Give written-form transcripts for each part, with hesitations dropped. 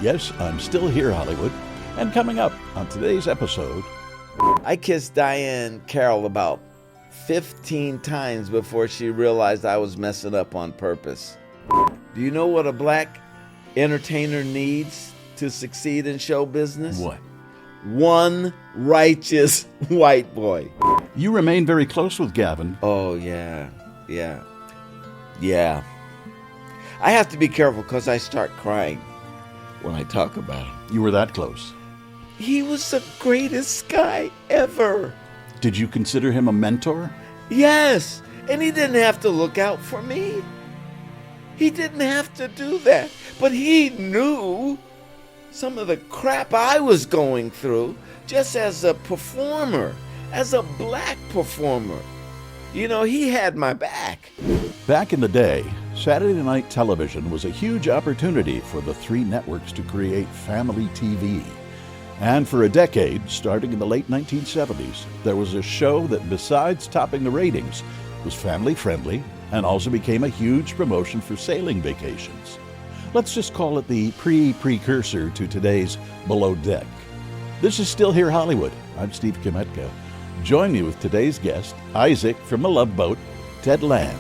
Yes, I'm still here, Hollywood. And coming up on today's episode... I kissed Diahann Carroll about 15 times before she realized I was messing up on purpose. Do you know what a black entertainer needs to succeed in show business? What? One righteous white boy. You remain very close with Gavin. Oh, yeah. I have to be careful because I start crying when I talk about him. You were that close. He was the greatest guy ever. Did you consider him a mentor? Yes, and he didn't have to look out for me. He didn't have to do that. But he knew some of the crap I was going through just as a performer, as a black performer. You know, he had my back. Back in the day, Saturday night television was a huge opportunity for the three networks to create family TV. And for a decade, starting in the late 1970s, there was a show that, besides topping the ratings, was family-friendly and also became a huge promotion for sailing vacations. Let's just call it the precursor to today's Below Deck. This is Still Here Hollywood. I'm Steve Kmetko. Join me with today's guest, Isaac from the Love Boat, Ted Lange.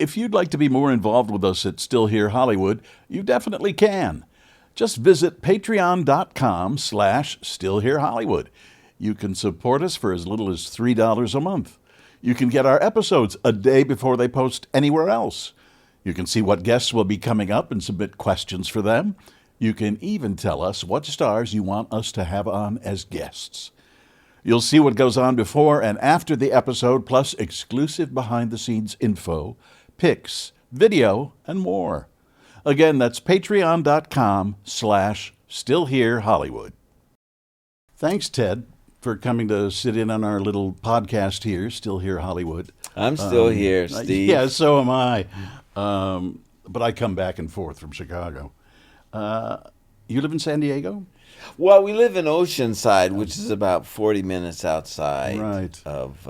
If you'd like to be more involved with us at Still Here Hollywood, you definitely can. Just visit patreon.com/stillherehollywood. You can support us for as little as $3 a month. You can get our episodes a day before they post anywhere else. You can see what guests will be coming up and submit questions for them. You can even tell us what stars you want us to have on as guests. You'll see what goes on before and after the episode, plus exclusive behind-the-scenes info, pics, video, and more. Again, that's patreon.com/stillherehollywood. Thanks, Ted, for coming to sit in on our little podcast here, Still Here Hollywood. I'm still here, Steve. Yeah, so am I. But I come back and forth from Chicago. You live in San Diego? Well, we live in Oceanside, which is about 40 minutes outside of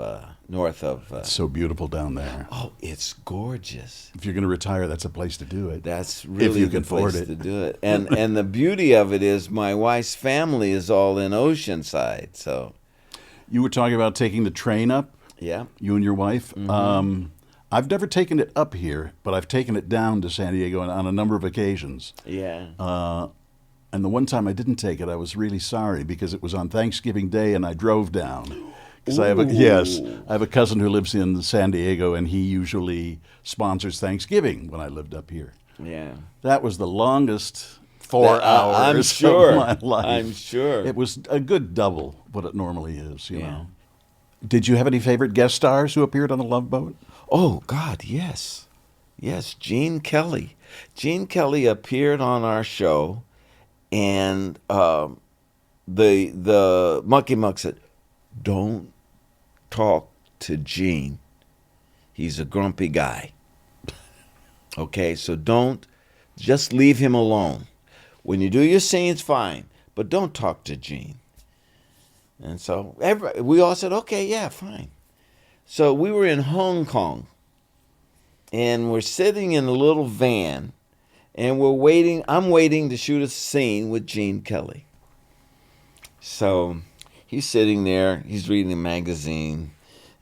north of... It's so beautiful down there. Oh, it's gorgeous. If you're going to retire, that's a place to do it. That's really the place to do it. And the beauty of it is my wife's family is all in Oceanside. So, you were talking about taking the train up? Yeah. You and your wife? Mm-hmm. I've never taken it up here, but I've taken it down to San Diego on a number of occasions. Yeah. And the one time I didn't take it, I was really sorry because it was on Thanksgiving Day and I drove down. Because I have a cousin who lives in San Diego and he usually sponsors Thanksgiving when I lived up here. Yeah. That was the longest 4 hours of my life. I'm sure. It was a good double what it normally is, you know. Did you have any favorite guest stars who appeared on the Love Boat? Oh, God, yes. Yes, Gene Kelly. Gene Kelly appeared on our show. And the Monkey Monk said, "Don't talk to Gene. He's a grumpy guy. Okay, so just leave him alone. When you do your scenes, fine, but don't talk to Gene." And so we all said, "Okay, yeah, fine." So we were in Hong Kong, and we're sitting in a little van. And I'm waiting to shoot a scene with Gene Kelly. So he's sitting there, he's reading a magazine,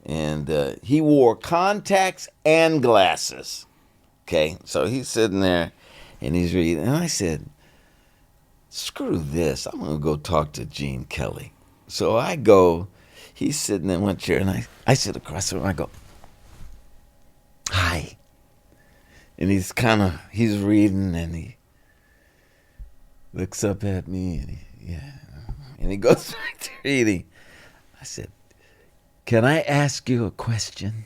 and he wore contacts and glasses. Okay, so he's sitting there, and he's reading. And I said, screw this, I'm going to go talk to Gene Kelly. So I go, he's sitting in one chair, and I sit across the room, I go, "Hi." And he's reading, and he looks up at me, and he goes back to reading. I said, "Can I ask you a question?"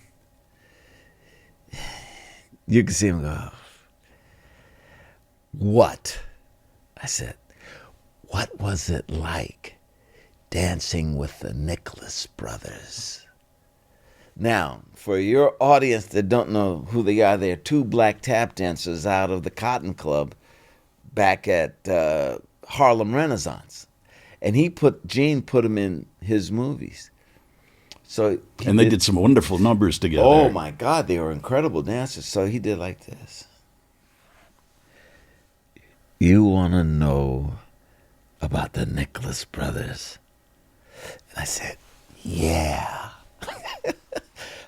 You can see him go, "What?" I said, "What was it like dancing with the Nicholas brothers?" Now, for your audience that don't know who they are, they're two black tap dancers out of the Cotton Club back at Harlem Renaissance. And Gene put them in his movies. So they did some wonderful numbers together. Oh, my God, they were incredible dancers. So he did like this. you want to know about the Nicholas brothers? And I said, yeah.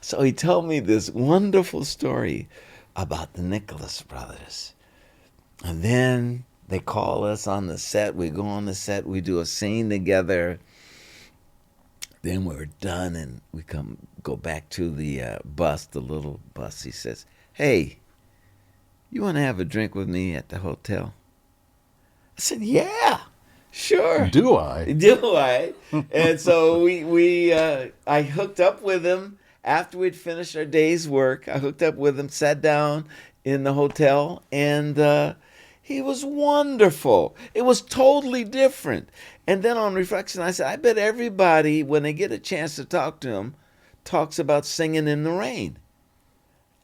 So he told me this wonderful story about the Nicholas brothers. And then they call us on the set. We go on the set. We do a scene together. Then we're done, and we go back to the bus, the little bus. He says, hey, you want to have a drink with me at the hotel? I said, yeah, sure. Do I? Do I? And so I hooked up with him after we'd finished our day's work. I hooked up with him, sat down in the hotel, and he was wonderful. It was totally different. And then on reflection, I said, I bet everybody, when they get a chance to talk to him, talks about singing in the rain.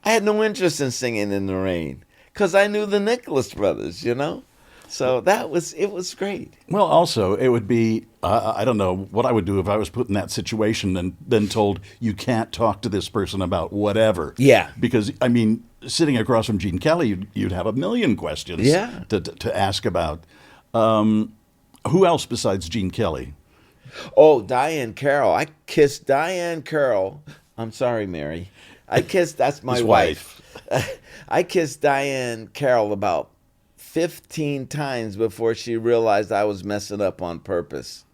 I had no interest in singing in the rain because I knew the Nicholas brothers, you know? So it was great. Well, also, it would be, I don't know what I would do if I was put in that situation and then told you can't talk to this person about whatever. Yeah. Because, I mean, sitting across from Gene Kelly, you'd have a million questions to ask about. Who else besides Gene Kelly? Oh, Diahann Carroll. I kissed Diahann Carroll. I'm sorry, Mary. That's my wife. I kissed Diahann Carroll about 15 times before she realized I was messing up on purpose.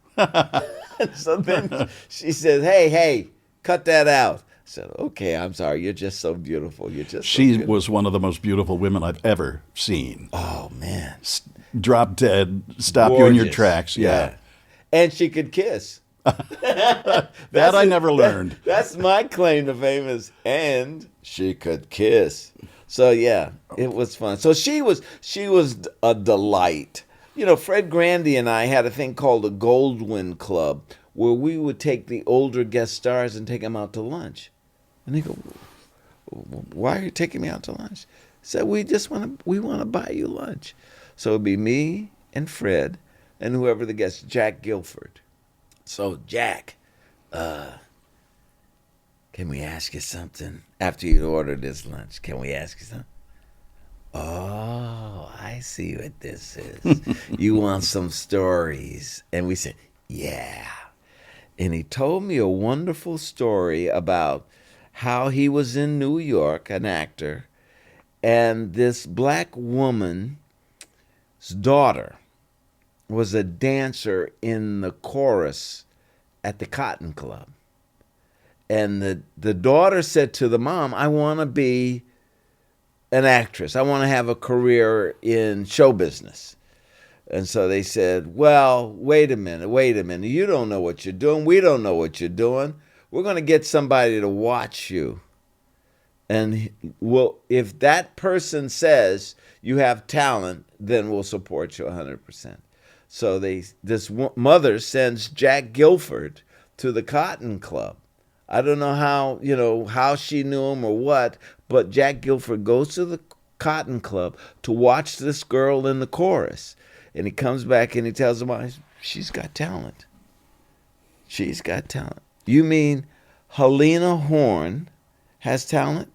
So then she said, hey, cut that out. I said, okay, I'm sorry. You're just so beautiful. She was one of the most beautiful women I've ever seen. Oh, man. Drop dead, stop Gorgeous. you in your tracks. Yeah. And she could kiss. That I never learned. That's my claim to fame is, and she could kiss. So yeah, it was fun. So she was a delight. You know, Fred Grandy and I had a thing called the Goldwyn Club, where we would take the older guest stars and take them out to lunch. And they go, "Why are you taking me out to lunch?" I said, we want to buy you lunch. So it'd be me and Fred and whoever the guest, Jack Guilford. So Jack, can we ask you something? After you'd ordered this lunch, can we ask you something? Oh, I see what this is. You want some stories? And we said, yeah. And he told me a wonderful story about how he was in New York, an actor, and this black woman's daughter was a dancer in the chorus at the Cotton Club. And the daughter said to the mom, I want to be an actress. I want to have a career in show business. And so they said, well, wait a minute. You don't know what you're doing. We don't know what you're doing. We're going to get somebody to watch you. And if that person says you have talent, then we'll support you 100%. So this mother sends Jack Guilford to the Cotton Club. I don't know how she knew him or what, but Jack Guilford goes to the Cotton Club to watch this girl in the chorus. And he comes back and he tells him, she's got talent. She's got talent. You mean Helena Horn has talent?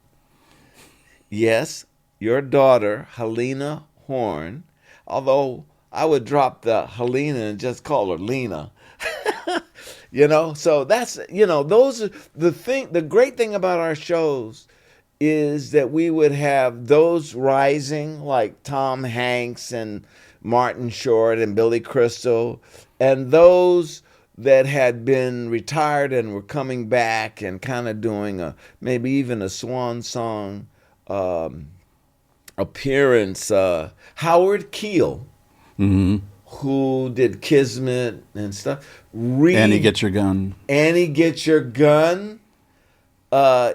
Yes, your daughter, Helena Horn, although I would drop the Helena and just call her Lena. So that's, those are the great thing about our shows is that we would have those rising like Tom Hanks and Martin Short and Billy Crystal, and those that had been retired and were coming back and kind of doing maybe even a swan song appearance. Howard Keel, who did Kismet and stuff. Annie Get Your Gun.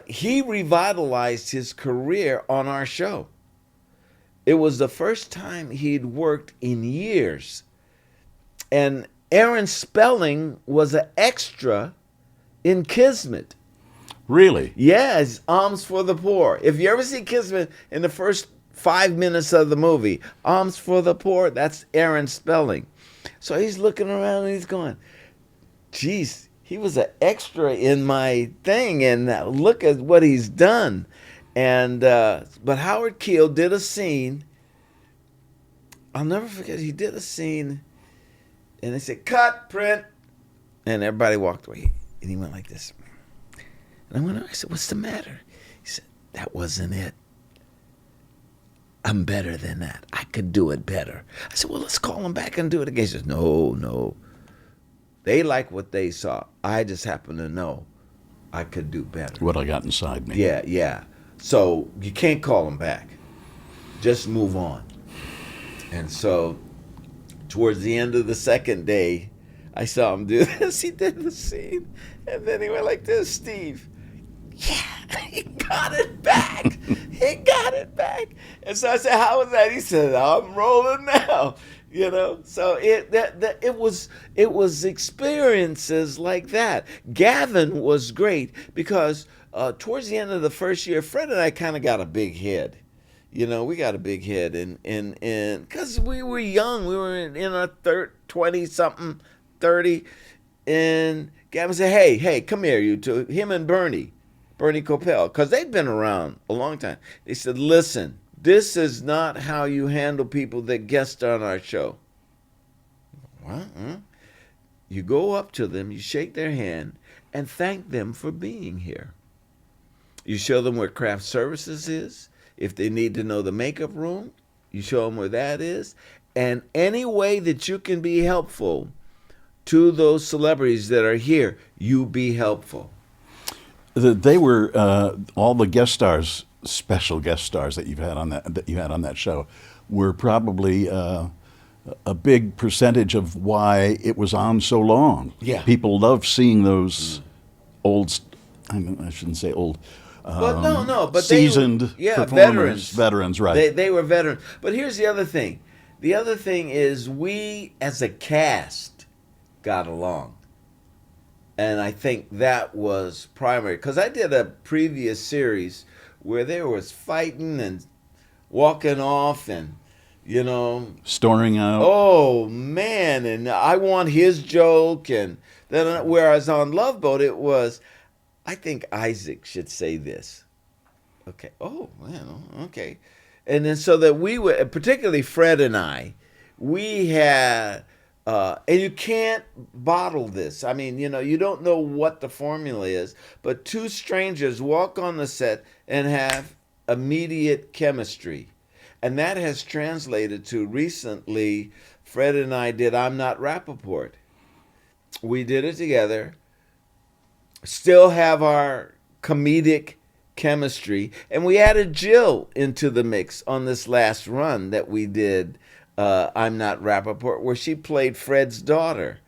He revitalized his career on our show. It was the first time he'd worked in years. And Aaron Spelling was an extra in Kismet. Really? Yes, Alms for the Poor. If you ever see Kismet in the first 5 minutes of the movie, Alms for the Poor, that's Aaron Spelling. So he's looking around and he's going, geez, he was an extra in my thing, and look at what he's done. And but Howard Keel did a scene I'll never forget, he did a scene, and they said, cut, print. And everybody walked away. And he went like this. And I said, what's the matter? He said, that wasn't it. I'm better than that. I could do it better. I said, well, let's call him back and do it again. He says, no. They like what they saw. I just happen to know I could do better. What I got inside me. Yeah. So you can't call him back. Just move on. And so towards the end of the second day, I saw him do this. He did the scene. And then he went like this, Steve. Yeah, he got it back. He got it back. And so I said, how was that? He said, I'm rolling now. So it was experiences like that. Gavin was great because towards the end of the first year, Fred and I kind of got a big head. We got a big head, and because we were young, we were in our 20-something, 30, and Gavin said, hey, come here, you two, him and Bernie Kopell, because they'd been around a long time. They said, listen, this is not how you handle people that guest on our show. What? You go up to them, you shake their hand, and thank them for being here. You show them where craft services is. If they need to know the makeup room, you show them where that is. And any way that you can be helpful to those celebrities that are here, you be helpful. They were all the guest stars, special guest stars that you had on that show, were probably a big percentage of why it was on so long. Yeah, people love seeing those old. I shouldn't say old. But seasoned performers, veterans, right? They were veterans. But here's the other thing. The other thing is we, as a cast, got along. And I think that was primary. Because I did a previous series where there was fighting and walking off and, storming out. Oh, man. And I want his joke. And then whereas on Love Boat, it was, I think Isaac should say this. Okay. Oh, man. Okay. And then so that we were, particularly Fred and I, we had, and you can't bottle this. I mean, you don't know what the formula is, but two strangers walk on the set and have immediate chemistry. And that has translated to recently, Fred and I did I'm Not Rappaport. We did it together, still have our comedic chemistry, and we added Jill into the mix on this last run that we did, I'm Not Rappaport, where she played Fred's daughter.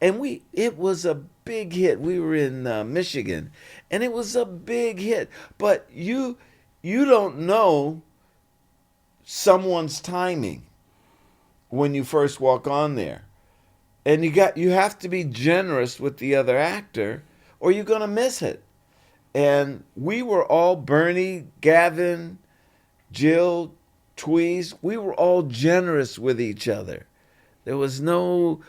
And it was a big hit. We were in Michigan, and it was a big hit. But you don't know someone's timing when you first walk on there. And you have to be generous with the other actor, or you're going to miss it. And we were all, Bernie, Gavin, Jill, Tweez, we were all generous with each other. There was no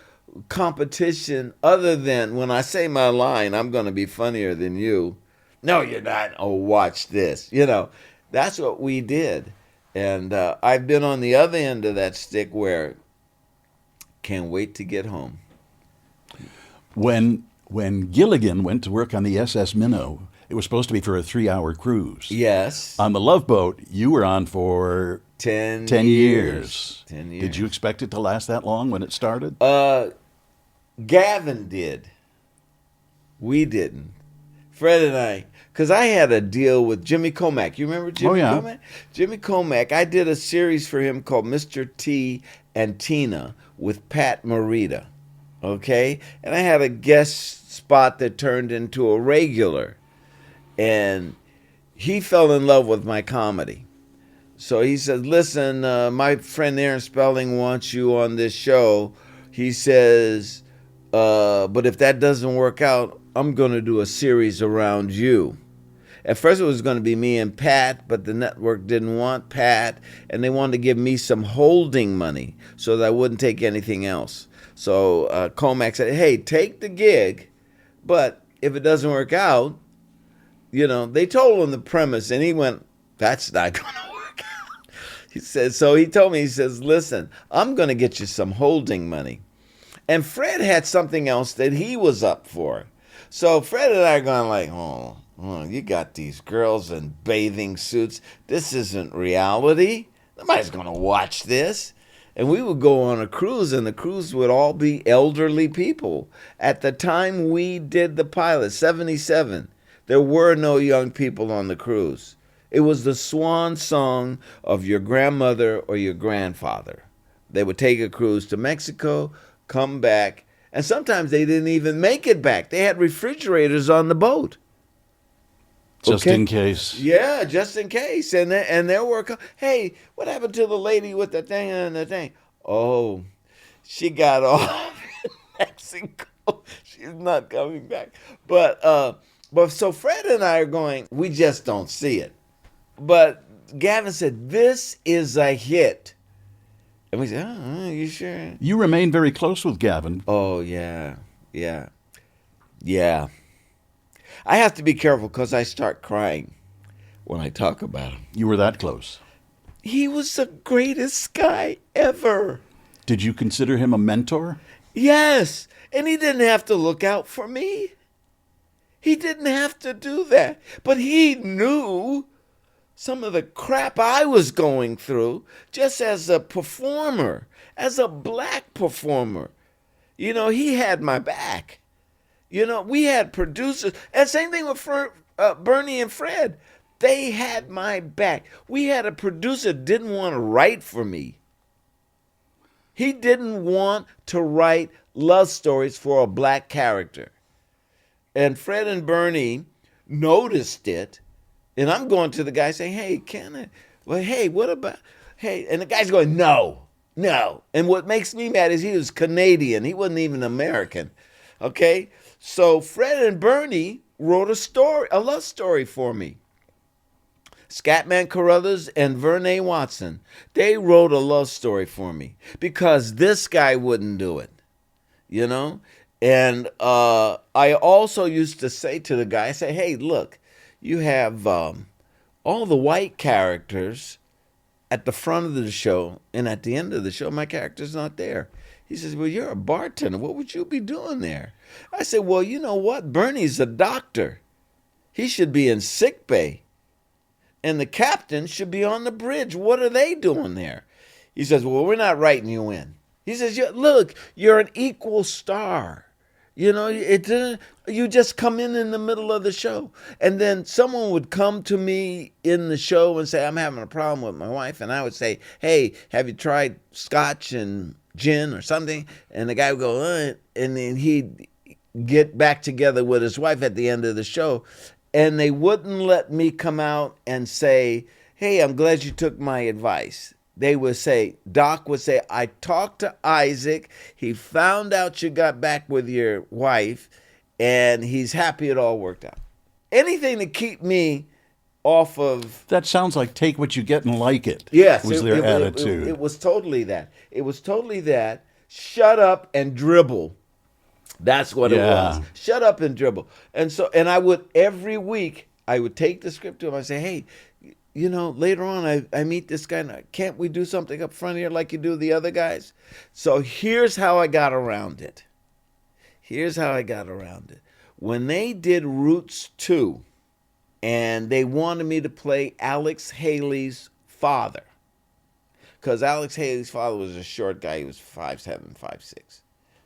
competition other than when I say my line, I'm going to be funnier than you. No, you're not. Oh, watch this. That's what we did. And I've been on the other end of that stick where can't wait to get home. When Gilligan went to work on the SS Minnow, it was supposed to be for a 3-hour cruise. Yes. On the Love Boat, you were on for 10 years. 10 years. Did you expect it to last that long when it started? Gavin did. We didn't. Fred and I, because I had a deal with Jimmy Comack. You remember Jimmy Comack? Jimmy Comack, I did a series for him called Mr. T and Tina with Pat Morita. Okay? And I had a guest spot that turned into a regular. And he fell in love with my comedy. So he said, listen, my friend Aaron Spelling wants you on this show. He says, but if that doesn't work out, I'm going to do a series around you. At first it was going to be me and Pat, but the network didn't want Pat, and they wanted to give me some holding money so that I wouldn't take anything else. So Comack said, hey, take the gig, but if it doesn't work out, they told him the premise, and he went, that's not going to work out. He says, so he told me, he says, listen, I'm going to get you some holding money. And Fred had something else that he was up for. So Fred and I are going like, oh, you got these girls in bathing suits. This isn't reality. Nobody's going to watch this. And we would go on a cruise, and the cruise would all be elderly people. At the time we did the pilot, 77, there were no young people on the cruise. It was the swan song of your grandmother or your grandfather. They would take a cruise to Mexico, come back, and sometimes they didn't even make it back. They had refrigerators on the boat. Just in case. Yeah, just in case. And there were, hey, what happened to the lady with the thing and the thing? Oh, she got off in Mexico. She's not coming back. But so Fred and I are going, we just don't see it. But Gavin said, this is a hit. And we said, oh, you sure? You remain very close with Gavin. Oh, yeah. I have to be careful because I start crying when I talk about him. You were that close. He was the greatest guy ever. Did you consider him a mentor? Yes, and he didn't have to look out for me. He didn't have to do that. But he knew some of the crap I was going through just as a performer, as a black performer. You know, he had my back. You know, we had producers, and same thing with Bernie and Fred. They had my back. We had a producer that didn't want to write for me. He didn't want to write love stories for a black character. And Fred and Bernie noticed it, and I'm going to the guy saying, hey, can I? Well, hey, what about, hey, and the guy's going, no. And what makes me mad is he was Canadian. He wasn't even American, okay? So Fred and Bernie wrote a love story for me. Scatman Carruthers and Vernee Watson, they wrote a love story for me because this guy wouldn't do it, you know? And I also used to say to the guy, I say, hey, look, you have all the white characters at the front of the show, and at the end of the show, my character's not there. He says, well, you're a bartender. What would you be doing there? I said, well, you know what? Bernie's a doctor. He should be in sick bay. And the captain should be on the bridge. What are they doing there? He says, well, we're not writing you in. He says, look, you're an equal star. You know, you just come in the middle of the show. And then someone would come to me in the show and say, I'm having a problem with my wife. And I would say, hey, have you tried scotch and gin or something? And the guy would go, and then he'd get back together with his wife at the end of the show. And they wouldn't let me come out and say, hey, I'm glad you took my advice. They would say, Doc would say, I talked to Isaac. He found out you got back with your wife, and he's happy it all worked out. Anything to keep me off of... That sounds like take what you get and like it. Yes. Was their attitude. It was totally that. It was totally that. Shut up and dribble. That's what it was. Shut up and dribble. And I would, every week, I would take the script to him. I'd say, hey, you know, later on, I meet this guy. And can't we do something up front here like you do the other guys? So here's how I got around it. When they did Roots 2, and they wanted me to play Alex Haley's father, because Alex Haley's father was a short guy. He was 5'7", 5'6".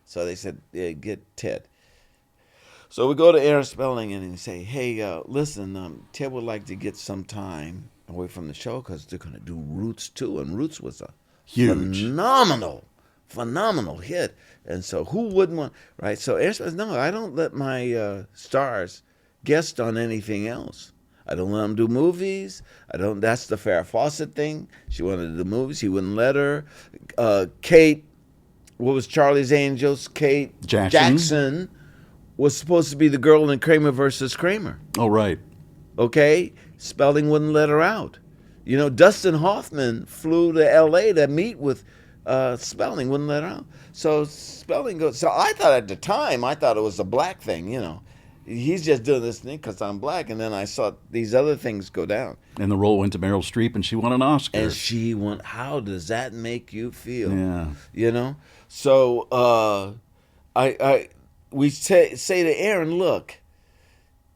So they said, get Ted. So we go to Aaron Spelling and he say, hey, listen, Ted would like to get some time away from the show because they're going to do Roots 2. And Roots was a huge, phenomenal hit. And so who wouldn't want, right? So Aaron says, no, I don't let my stars guest on anything else. I don't let them do movies. That's the Farrah Fawcett thing. She wanted to do movies. He wouldn't let her. Kate, what was Charlie's Angels? Kate Jackson was supposed to be the girl in Kramer versus Kramer. Oh, right. Okay? Spelling wouldn't let her out. You know, Dustin Hoffman flew to L.A. to meet with Spelling, wouldn't let her out. So Spelling goes, so I thought at the time, it was a black thing, you know. he's just doing this thing because I'm black. And then I saw these other things go down. And the role went to Meryl Streep, and she won an Oscar. And she won. How does that make you feel? Yeah. You know? So we say to Aaron, look,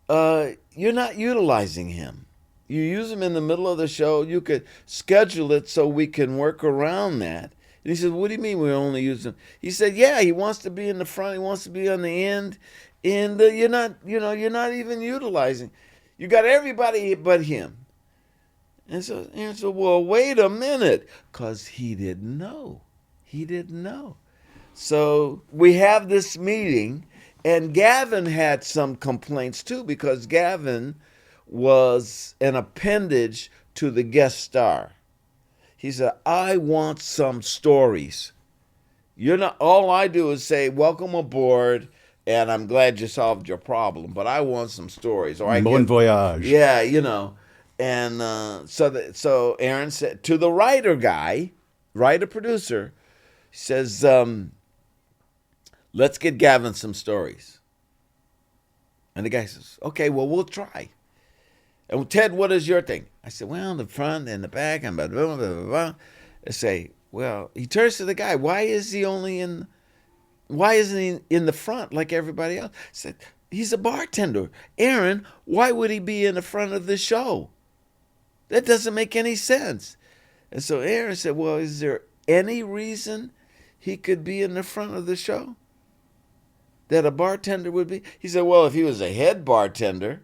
you're not utilizing him. You use him in the middle of the show. You could schedule it so we can work around that. And he said, what do you mean we only use him? He said, yeah, he wants to be in the front. He wants to be on the end. And you're not even utilizing. You got everybody but him. And so Aaron said, well, wait a minute. Because he didn't know. He didn't know. So we have this meeting, and Gavin had some complaints too, because Gavin was an appendage to the guest star. He said, I want some stories. You're not, all I do is say, welcome aboard, and I'm glad you solved your problem, but I want some stories. Or Bon voyage. Yeah, you know. And so Aaron said to the writer-producer, he says, let's get Gavin some stories. And the guy says, okay, well, we'll try. And Ted, what is your thing? I said, well, the front and the back, and blah, blah, blah, blah, blah. I say, well, he turns to the guy, why isn't he in the front like everybody else? I said, he's a bartender. Aaron, why would he be in the front of the show? That doesn't make any sense. And so Aaron said, well, is there any reason he could be in the front of the show that a bartender would be? He said, well, if he was a head bartender,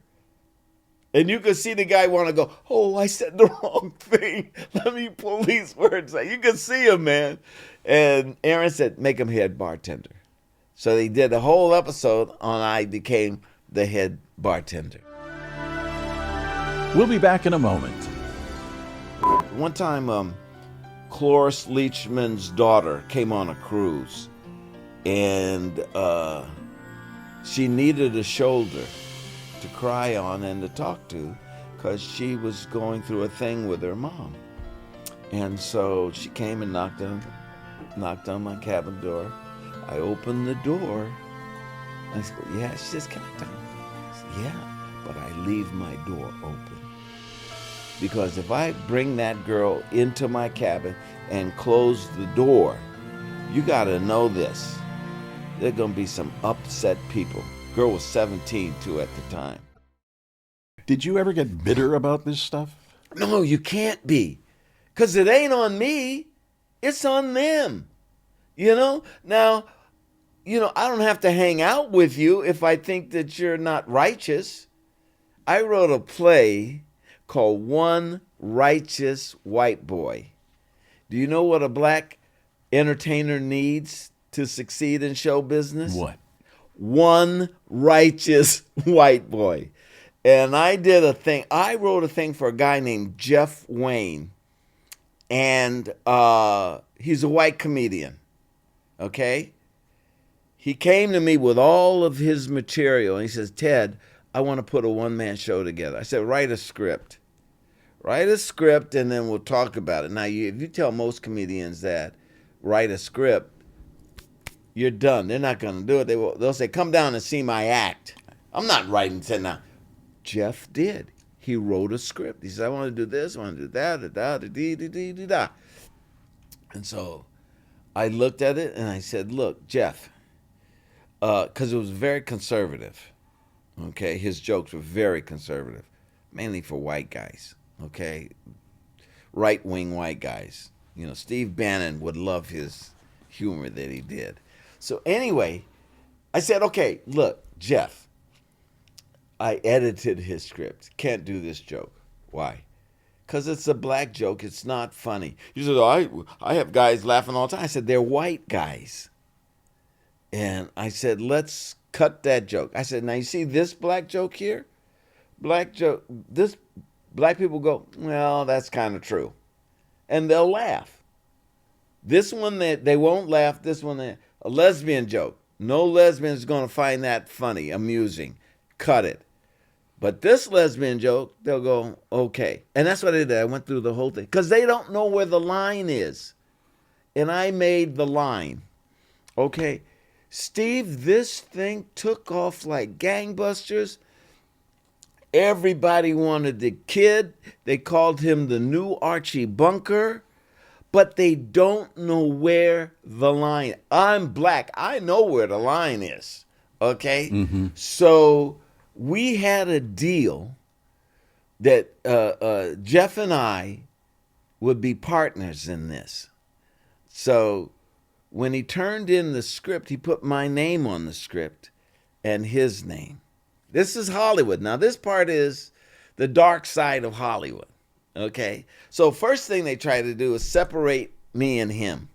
and you could see the guy want to go, oh, I said the wrong thing. Let me pull these words out. You could see him, man. And Aaron said, make him head bartender. So they did a whole episode on I became the head bartender. We'll be back in a moment. One time, Cloris Leachman's daughter came on a cruise, and she needed a shoulder to cry on and to talk to because she was going through a thing with her mom. And so she came and knocked on my cabin door. I opened the door. I said, yeah. She says, can I talk? I said, yeah, but I leave my door open. Because if I bring that girl into my cabin and close the door, you got to know this. There are going to be some upset people. Girl was 17 too at the time. Did you ever get bitter about this stuff? No, you can't be. Because it ain't on me. It's on them. You know? Now, I don't have to hang out with you if I think that you're not righteous. I wrote a play called One Righteous White Boy. Do you know what a black entertainer needs to succeed in show business? What? One righteous white boy. And I wrote a thing for a guy named Jeff Wayne. And he's a white comedian. Okay? He came to me with all of his material. And he says, Ted, I want to put a one-man show together. I said, write a script. Write a script, and then we'll talk about it. Now, if you tell most comedians that, write a script, you're done. They're not going to do it. They'll say, come down and see my act. I'm not writing it now. Jeff did. He wrote a script. He said, I want to do this, I want to do that, da. And so I looked at it, and I said, look, Jeff, because it was very conservative. Okay, his jokes were very conservative, mainly for white guys. Okay, right-wing white guys. Steve Bannon would love his humor that he did. So anyway, I said, okay, look, Jeff, I edited his script. Can't do this joke. Why? Because it's a black joke. It's not funny. He said, I have guys laughing all the time. I said, they're white guys. And I said, let's cut that joke. I said, now you see this black joke here? Black joke. This black people go, well, that's kind of true. And they'll laugh. This one, they won't laugh. This one, a lesbian joke. No lesbian is going to find that funny, amusing. Cut it. But this lesbian joke, they'll go, okay. And that's what I did. I went through the whole thing. Because they don't know where the line is. And I made the line. Okay. Steve, this thing took off like gangbusters. Everybody wanted the kid. They called him the new Archie Bunker. But they don't know where the line. I'm black. I know where the line is. Okay? Mm-hmm. So we had a deal that Jeff and I would be partners in this. So when he turned in the script, he put my name on the script and his name. This is Hollywood. Now, this part is the dark side of Hollywood. Okay? So first thing they try to do is separate me and him.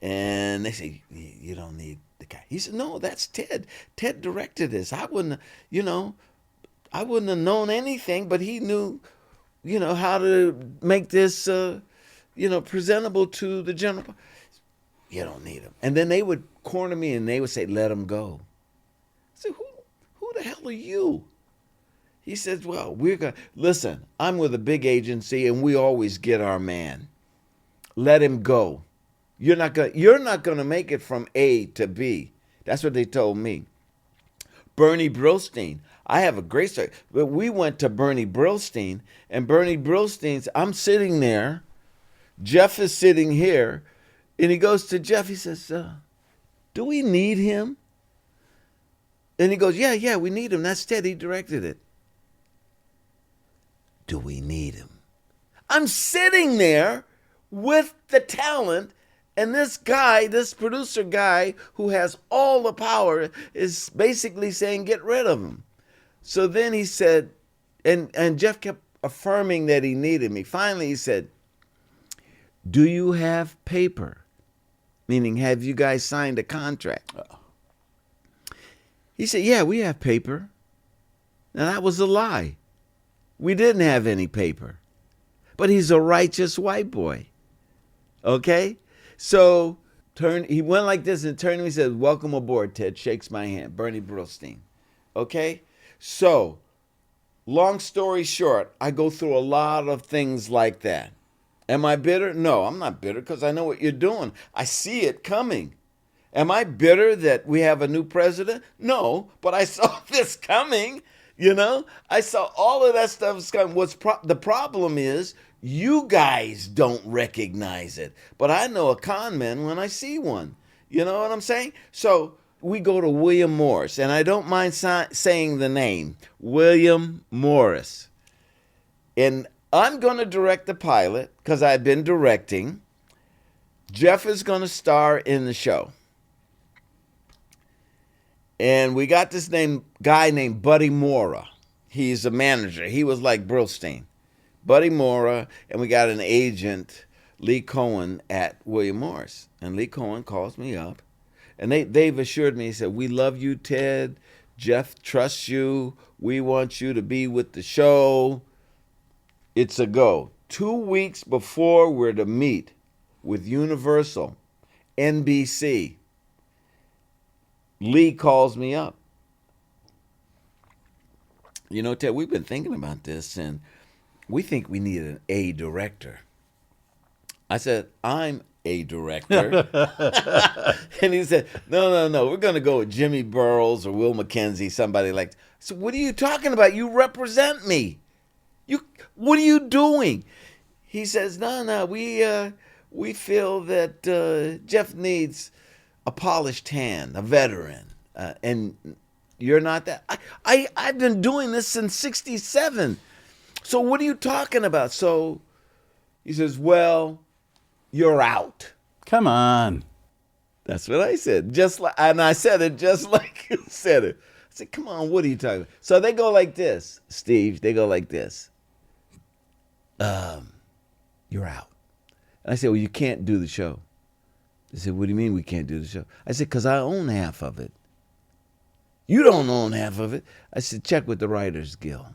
And they say, you don't need the guy. He said, no, that's Ted. Ted directed this. I wouldn't have known anything, but he knew, how to make this, presentable to the general public. You don't need him. And then they would corner me and they would say, let him go. I said, who the hell are you? He says, well, listen, I'm with a big agency and we always get our man. Let him go. You're not gonna make it from A to B. That's what they told me. Bernie Brillstein. I have a great story. But we went to Bernie Brillstein, and Bernie Brillstein's, I'm sitting there, Jeff is sitting here, and he goes to Jeff, he says, do we need him? And he goes, yeah, we need him. That's Ted, he directed it. Do we need him? I'm sitting there with the talent, and this producer guy who has all the power is basically saying, get rid of him. So then he said, and Jeff kept affirming that he needed me. Finally he said, do you have paper? Meaning, have you guys signed a contract? He said, yeah, we have paper. Now that was a lie. We didn't have any paper. But he's a righteous white boy. Okay? So he went like this and turned to me and said, welcome aboard, Ted. Shakes my hand. Bernie Brillstein. Okay? So, long story short, I go through a lot of things like that. Am I bitter? No, I'm not bitter because I know what you're doing. I see it coming. Am I bitter that we have a new president? No, but I saw this coming. I saw all of that stuff coming. The problem is you guys don't recognize it. But I know a con man when I see one. You know what I'm saying? So we go to William Morris, and I don't mind saying the name, William Morris. And I'm going to direct the pilot because I've been directing. Jeff is going to star in the show. And we got this guy named Buddy Mora. He's a manager. He was like Brillstein. Buddy Mora, and we got an agent, Lee Cohen, at William Morris. And Lee Cohen calls me up. And they've assured me, he said, we love you, Ted. Jeff trusts you. We want you to be with the show. It's a go. 2 weeks before we're to meet with Universal, NBC, Lee calls me up. Ted, we've been thinking about this, and we think we need an A director. I said, I'm a director. And he said, no, we're going to go with Jimmy Burrows or Will McKenzie, somebody like that. I said, what are you talking about? You represent me. What are you doing? He says, no, we feel that Jeff needs a polished hand, a veteran, and you're not that. I've been doing this since '67. So what are you talking about? So he says, well, you're out. Come on. That's what I said. And I said it just like you said it. I said, come on, what are you talking about? So they go like this, Steve. They go like this. You're out. And I said, well, you can't do the show. They said, what do you mean we can't do the show? I said, because I own half of it. You don't own half of it. I said, check with the Writers Guild.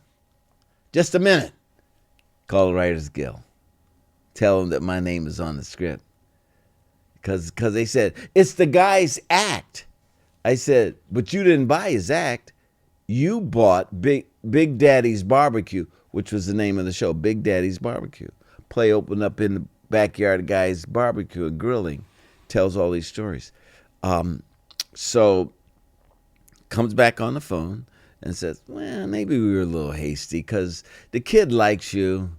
Just a minute. Call the Writers Guild. Tell them that my name is on the script. Because they said, it's the guy's act. I said, but you didn't buy his act. You bought Big Daddy's Barbecue, which was the name of the show, Big Daddy's Barbecue. Play opened up in the backyard of guy's barbecue and grilling. Tells all these stories. So comes back on the phone and says, well, maybe we were a little hasty because the kid likes you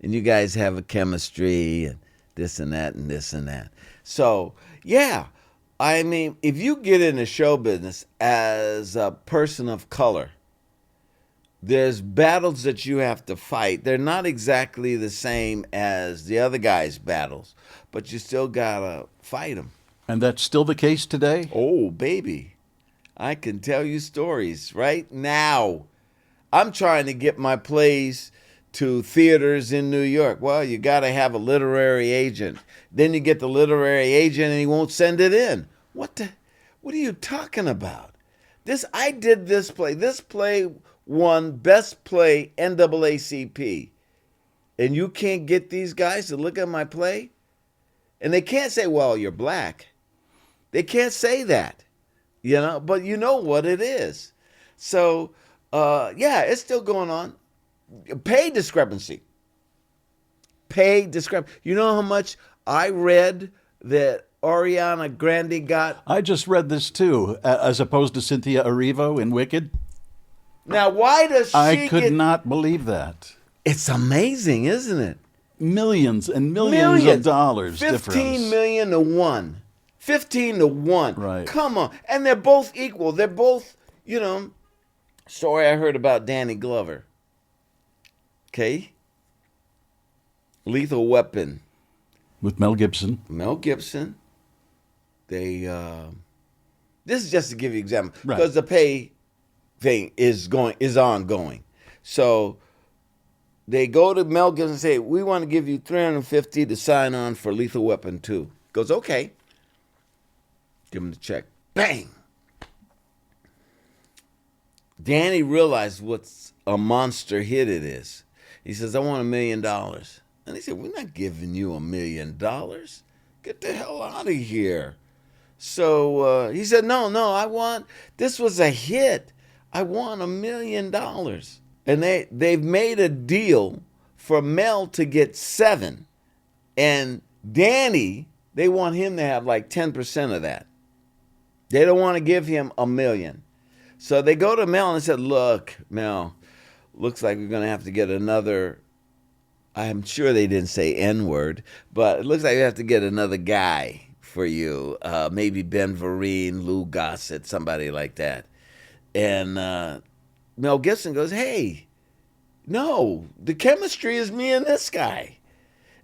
and you guys have a chemistry and this and that and this and that. So, yeah, I mean, if you get into show business as a person of color, there's battles that you have to fight. They're not exactly the same as the other guys' battles, but you still got to fight them. And that's still the case today? Oh, baby. I can tell you stories right now. I'm trying to get my plays to theaters in New York. Well, you got to have a literary agent. Then you get the literary agent and he won't send it in. What are you talking about? I did this play. This play won Best Play NAACP. And you can't get these guys to look at my play? And they can't say, well, you're black. They can't say that. But you know what it is. So, yeah, it's still going on. Pay discrepancy. You know how much I read that Ariana Grande got? I just read this too, as opposed to Cynthia Erivo in Wicked. Now, why does she I could not believe that. It's amazing, isn't it? Millions and millions of dollars 15 difference. million to 1. 15 to 1. Right. Come on. And they're both equal. They're both, story I heard about Danny Glover. Okay? Lethal Weapon. With Mel Gibson. They, this is just to give you an example. Right. Because the pay thing is ongoing. So they go to Mel Gibson and say, we want to give you $350 to sign on for Lethal Weapon 2. Goes, okay. Give him the check. Bang! Danny realized what's a monster hit it is. He says, I want $1 million. And he said, we're not giving you $1 million. Get the hell out of here. So he said, no, this was a hit. I want $1 million. And they've made a deal for Mel to get 7. And Danny, they want him to have like 10% of that. They don't want to give him $1 million. So they go to Mel and said, look, Mel, looks like we're going to have to get another, I'm sure they didn't say N-word, but it looks like we have to get another guy for you. Maybe Ben Vereen, Lou Gossett, somebody like that. And Mel Gibson goes, hey, no, the chemistry is me and this guy.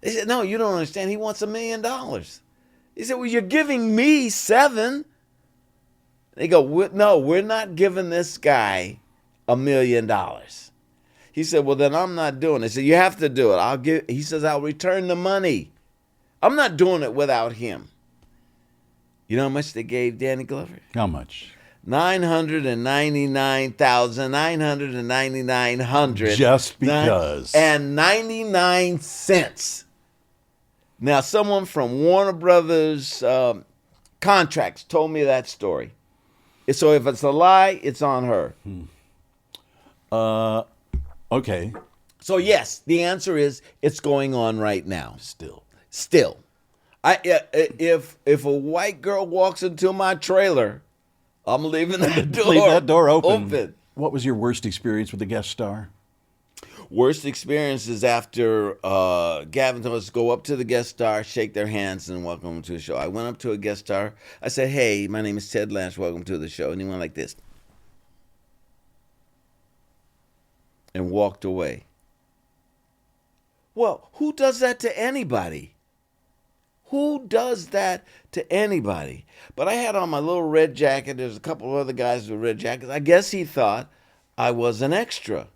They said, no, you don't understand. He wants $1 million. He said, well, you're giving me 7. They go, no, we're not giving this guy $1 million. He said, well, then I'm not doing it. He said, you have to do it. He says, I'll return the money. I'm not doing it without him. You know how much they gave Danny Glover? How much? $999,999. Just because. And 99 cents. Now, someone from Warner Brothers Contracts told me that story. So if it's a lie, it's on her. Okay. So yes, the answer is it's going on right now. Still. If a white girl walks into my trailer, I'm leaving that door. Leave that door open. What was your worst experience with a guest star? Worst experience is after Gavin told us to go up to the guest star, shake their hands, and welcome them to the show. I went up to a guest star. I said, hey, my name is Ted Lange. Welcome to the show. And he went like this. And walked away. Well, who does that to anybody? Who does that to anybody? But I had on my little red jacket. There's a couple of other guys with red jackets. I guess he thought I was an extra.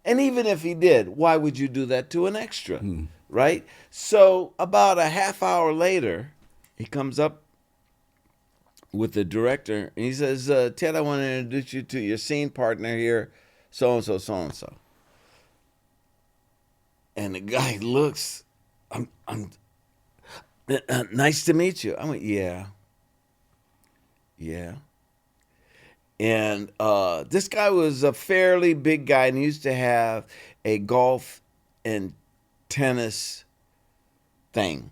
And even if he did, why would you do that to an extra, right? So about a half hour later, he comes up with the director, and he says, Ted, I want to introduce you to your scene partner here, so-and-so, so-and-so. And the guy looks, I'm nice to meet you. I went, yeah. And this guy was a fairly big guy and he used to have a golf and tennis thing.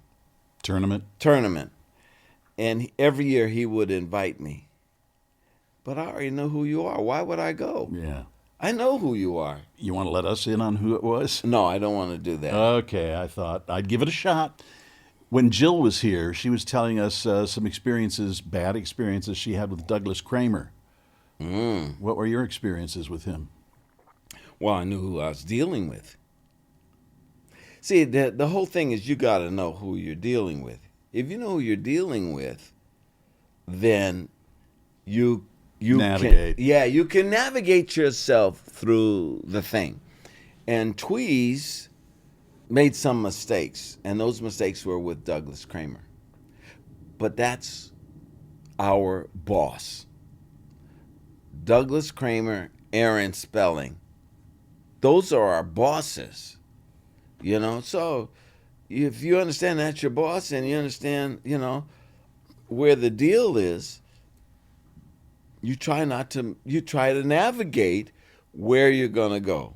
Tournament. And every year he would invite me. But I already know who you are. Why would I go? Yeah. I know who you are. You want to let us in on who it was? No, I don't want to do that. Okay, I thought I'd give it a shot. When Jill was here, she was telling us some experiences, bad experiences she had with Douglas Kramer. What were your experiences with him? Well, I knew who I was dealing with. See, the whole thing is you got to know who you're dealing with. If you know who you're dealing with, then you Navigate. you can navigate yourself through the thing. And Tweez made some mistakes, and those mistakes were with Douglas Kramer. But that's our boss. Douglas Kramer, Aaron Spelling. Those are our bosses. You know, so if you understand that's your boss and you understand, you know, where the deal is, you try to navigate where you're going to go.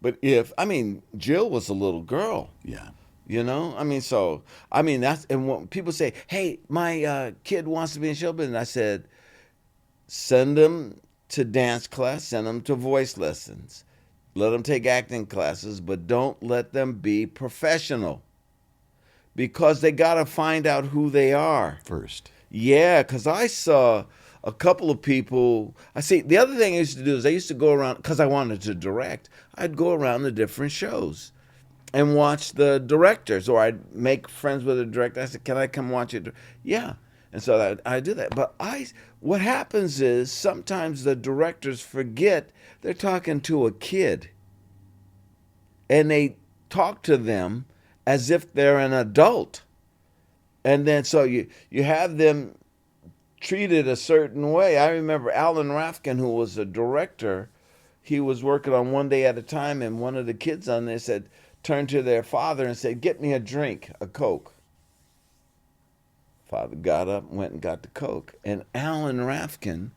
But Jill was a little girl. Yeah. You know, that's, and when people say, hey, my kid wants to be in show business, I said, send them to dance class, send them to voice lessons. Let them take acting classes, but don't let them be professional. Because they got to find out who they are. First. Yeah, because I saw a couple of people. The other thing I used to do is I used to go around, because I wanted to direct, I'd go around the different shows and watch the directors, or I'd make friends with a director. I said, can I come watch it? Yeah. And so I do that. But what happens is sometimes the directors forget they're talking to a kid. And they talk to them as if they're an adult. And then so you have them treated a certain way. I remember Alan Rafkin, who was a director, he was working on One Day at a Time, and one of the kids on there turned to their father and said, get me a drink, a Coke. Father got up and went and got the Coke. And Alan Rafkin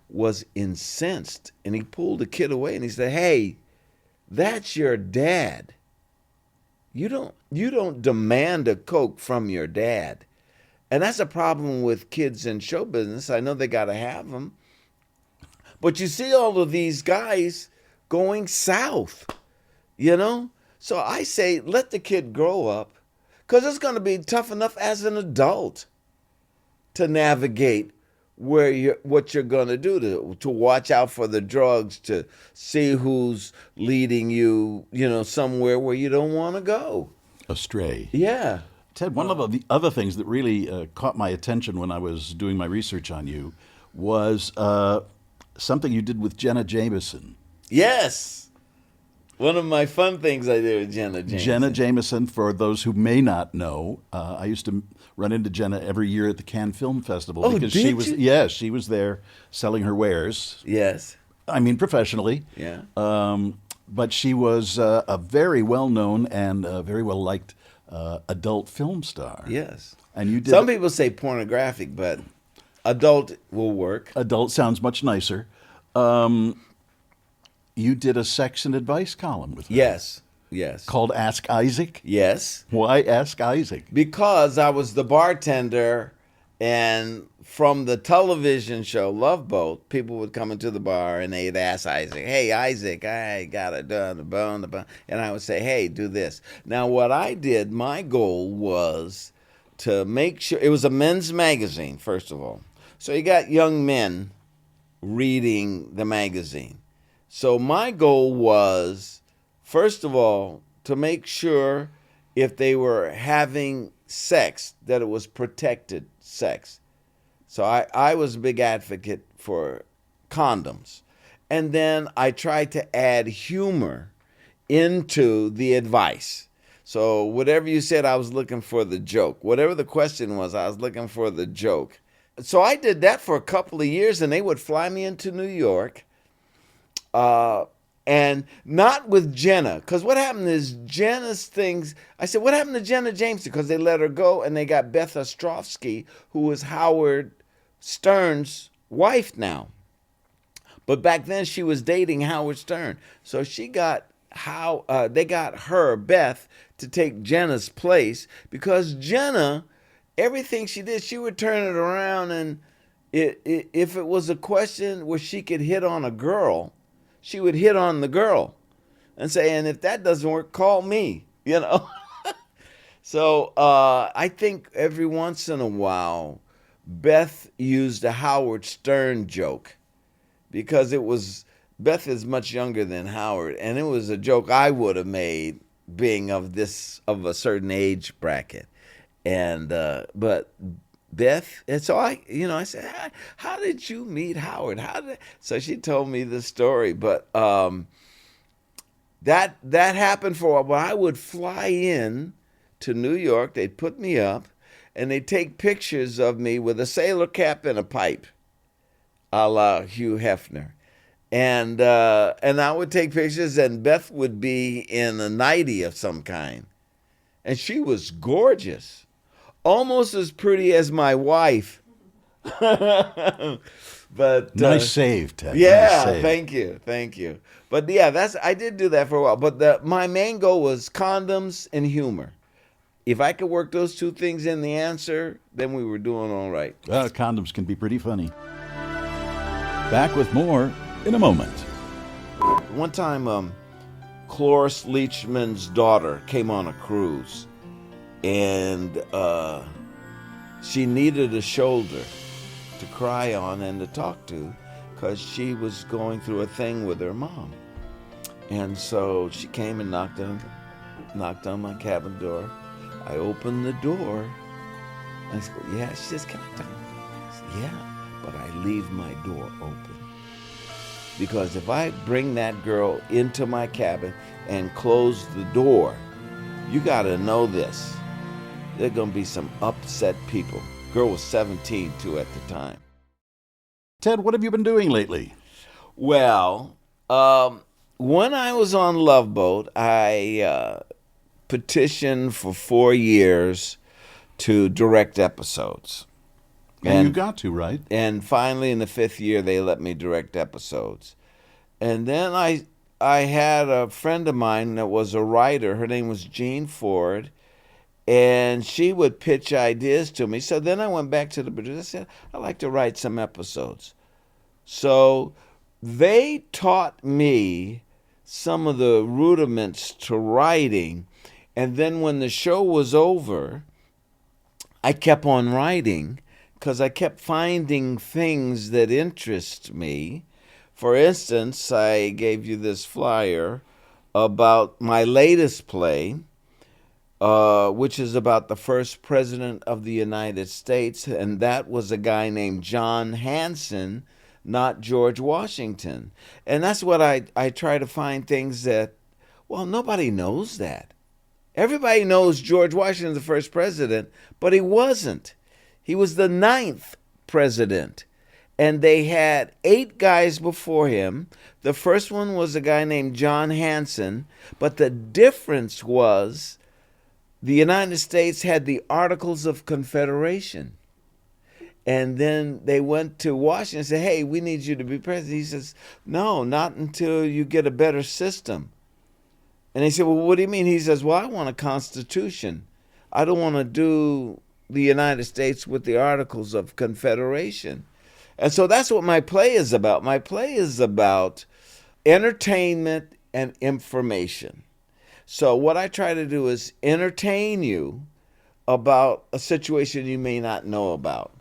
was incensed, and he pulled the kid away and he said, hey, that's your dad. You don't demand a Coke from your dad. And that's a problem with kids in show business. I know they got to have them. But you see all of these guys going south, you know? So I say, let the kid grow up, because it's going to be tough enough as an adult to navigate what you're going to do, to watch out for the drugs, to see who's leading you, you know, somewhere where you don't want to go. Astray. Yeah. Ted, one of the other things that really caught my attention when I was doing my research on you was something you did with Jenna Jameson. Yes. One of my fun things I did with Jenna Jameson. Jenna Jameson, for those who may not know, I used to run into Jenna every year at the Cannes Film Festival. Oh, because did she was, you? yes, she was there selling her wares. Yes. I mean, professionally. Yeah. But she was a very well-known and very well-liked adult film star. Yes. And you did. Some people say pornographic, but adult will work. Adult sounds much nicer. You did a sex and advice column with her. Yes. Yes. Called Ask Isaac? Yes. Why Ask Isaac? Because I was the bartender, and from the television show Love Boat, people would come into the bar and they'd ask Isaac, hey, Isaac, I got it done, the bone. And I would say, hey, do this. Now, what I did, my goal was to make sure, it was a men's magazine, first of all. So you got young men reading the magazine. So my goal was, first of all, to make sure if they were having sex, that it was protected sex. So I was a big advocate for condoms. And then I tried to add humor into the advice. So whatever you said, I was looking for the joke. Whatever the question was, I was looking for the joke. So I did that for a couple of years, and they would fly me into New York. And not with Jenna, because what happened is Jenna's things, I said, what happened to Jenna Jameson? Because they let her go, and they got Beth Ostrovsky, who was Howard Stern's wife now. But back then she was dating Howard Stern. So they got her, Beth, to take Jenna's place, because Jenna, everything she did, she would turn it around if it was a question where she could hit on a girl, she would hit on the girl and say, and if that doesn't work, call me, you know. So I think every once in a while, Beth used a Howard Stern joke because Beth is much younger than Howard, and it was a joke I would have made being of a certain age bracket. And but Beth, and so I said, how did you meet Howard? So she told me the story, but that happened for a while. But I would fly in to New York. They'd put me up, and they'd take pictures of me with a sailor cap and a pipe, a la Hugh Hefner. And I would take pictures, and Beth would be in a nightie of some kind. And she was gorgeous, almost as pretty as my wife. But nice save, Ted. Yeah, nice save. Thank you. But yeah, I did do that for a while. But my main goal was condoms and humor. If I could work those two things in the answer, then we were doing all right. Condoms can be pretty funny. Back with more in a moment. One time, Cloris Leachman's daughter came on a cruise, and she needed a shoulder to cry on and to talk to because she was going through a thing with her mom. And so she came and knocked on my cabin door. I opened the door. I said, yeah. She says, can I talk? I said, yeah, but I leave my door open. Because if I bring that girl into my cabin and close the door, you got to know this. There are going to be some upset people. Girl was 17, too, at the time. Ted, what have you been doing lately? Well, when I was on Love Boat, I petitioned for 4 years to direct episodes. And you got to, right? And finally, in the 5th year, they let me direct episodes. And then I had a friend of mine that was a writer. Her name was Jean Ford. And she would pitch ideas to me. So then I went back to the producer. I said, I'd like to write some episodes. So they taught me some of the rudiments to writing. And then when the show was over, I kept on writing because I kept finding things that interest me. For instance, I gave you this flyer about my latest play, which is about the first president of the United States, and that was a guy named John Hanson, not George Washington. And that's what I try to find things that, well, nobody knows that. Everybody knows George Washington, the first president, but he wasn't. He was the 9th president. And they had 8 guys before him. The first one was a guy named John Hanson, but the difference was the United States had the Articles of Confederation. And then they went to Washington and said, hey, we need you to be president. He says, no, not until you get a better system. And they said, well, what do you mean? He says, well, I want a constitution. I don't want to do the United States with the Articles of Confederation. And so that's what my play is about. My play is about entertainment and information. So what I try to do is entertain you about a situation you may not know about.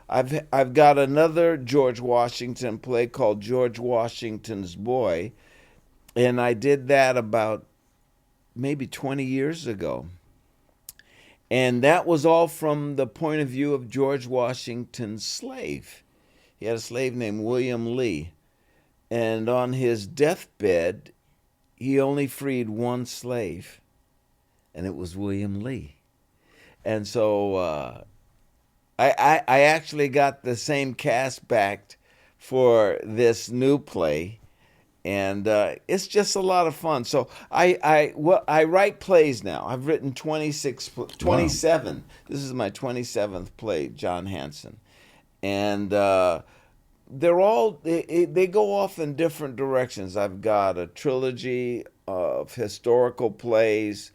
I've got another George Washington play called George Washington's Boy, and I did that about maybe 20 years ago. And that was all from the point of view of George Washington's slave. He had a slave named William Lee. And on his deathbed, he only freed one slave, and it was William Lee. And so I actually got the same cast back for this new play, and it's just a lot of fun. So I write plays now. I've written 27. Wow. This is my 27th play, John Hanson. And they're all, they go off in different directions. I've got a trilogy of historical plays.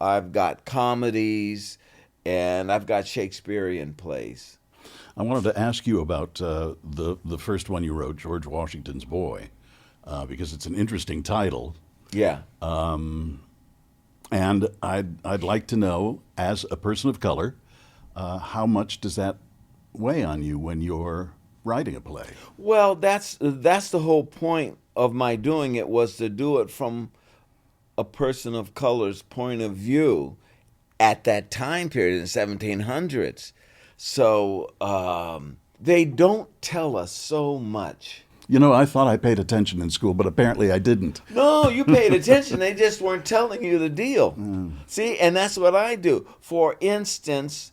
I've got comedies, and I've got Shakespearean plays. I wanted to ask you about the first one you wrote, George Washington's Boy, because it's an interesting title. Yeah. And I'd like to know, as a person of color, how much does that weigh on you when you're writing a play? Well, that's the whole point of my doing it, was to do it from a person of color's point of view at that time period in the 1700s. So they don't tell us so much. You know, I thought I paid attention in school, but apparently I didn't. No, you paid attention. They just weren't telling you the deal. See, and that's what I do. For instance,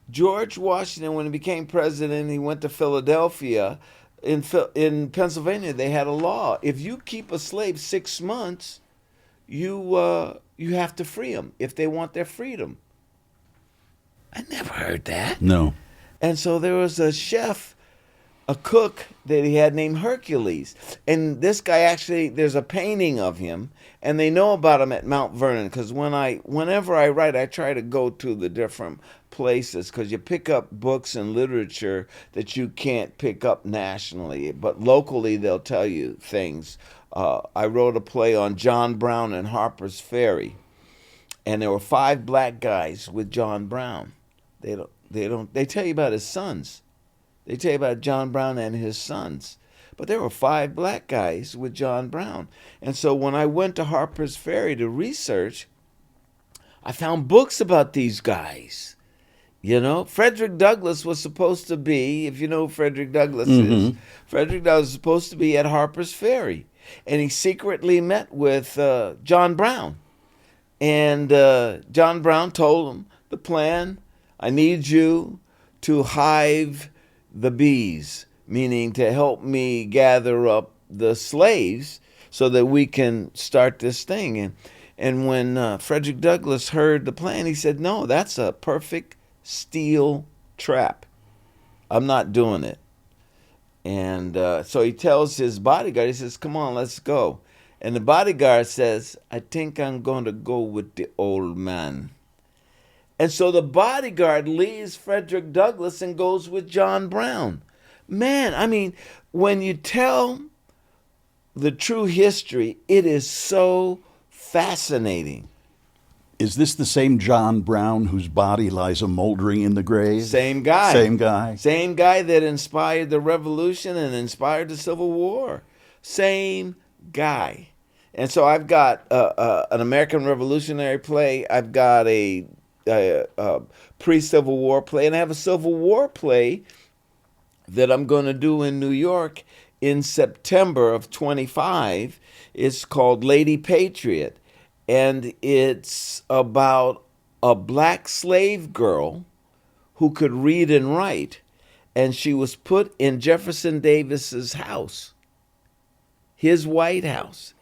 George Washington, when he became president, he went to Philadelphia. In Pennsylvania, they had a law. If you keep a slave 6 months, you have to free them if they want their freedom. I never heard that. No. And so there was a chef, a cook that he had named Hercules. And this guy, actually, there's a painting of him, and they know about him at Mount Vernon, because whenever I write, I try to go to the different places, because you pick up books and literature that you can't pick up nationally, but locally they'll tell you things. I wrote a play on John Brown and Harper's Ferry, and there were 5 black guys with John Brown. They tell you about his sons. They tell you about John Brown and his sons. But there were 5 black guys with John Brown. And so when I went to Harper's Ferry to research, I found books about these guys. You know, Frederick Douglass was supposed to be, if you know who Frederick Douglass is, Frederick Douglass was supposed to be at Harper's Ferry. And he secretly met with John Brown. And John Brown told him the plan: I need you to hive the bees, meaning to help me gather up the slaves so that we can start this thing. And when Frederick Douglass heard the plan, he said, no, that's a perfect steel trap. I'm not doing it. And so he tells his bodyguard, he says, come on, let's go. And the bodyguard says, I think I'm going to go with the old man. And so the bodyguard leaves Frederick Douglass and goes with John Brown. Man, I mean, when you tell the true history, it is so fascinating. Is this the same John Brown whose body lies a moldering in the grave? Same guy. Same guy. Same guy that inspired the Revolution and inspired the Civil War. Same guy. And so I've got an American Revolutionary play. I've got a pre-Civil War play, and I have a Civil War play that I'm going to do in New York in September of 25. It's called Lady Patriot, and it's about a black slave girl who could read and write, and she was put in Jefferson Davis's house, his White House,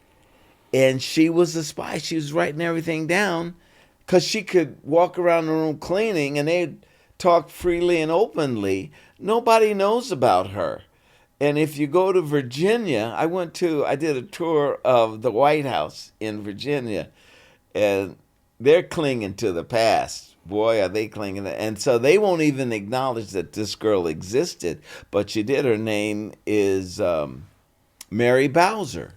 and she was a spy. She was writing everything down, because she could walk around the room cleaning, and they'd talk freely and openly. Nobody knows about her. And if you go to Virginia, I did a tour of the White House in Virginia, and they're clinging to the past. Boy, are they clinging. And so they won't even acknowledge that this girl existed, but she did. Her name is Mary Bowser.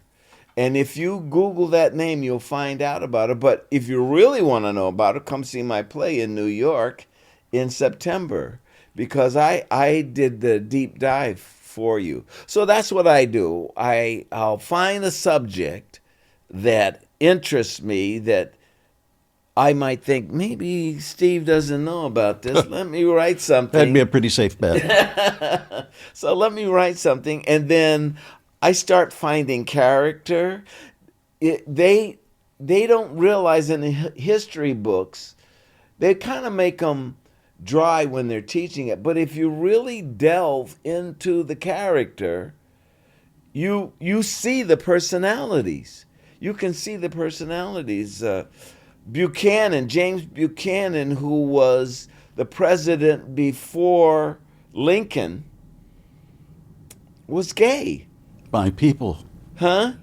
And if you Google that name, you'll find out about her. But if you really want to know about her, come see my play in New York in September, because I did the deep dive for you. So that's what I do. I'll find a subject that interests me, that I might think, maybe Steve doesn't know about this. Let me write something. That'd be a pretty safe bet. So let me write something, and then I start finding character. They don't realize in the history books, they kind of make them dry when they're teaching it. But if you really delve into the character, you see the personalities. You can see the personalities. James Buchanan, who was the president before Lincoln, was gay. My people. Huh?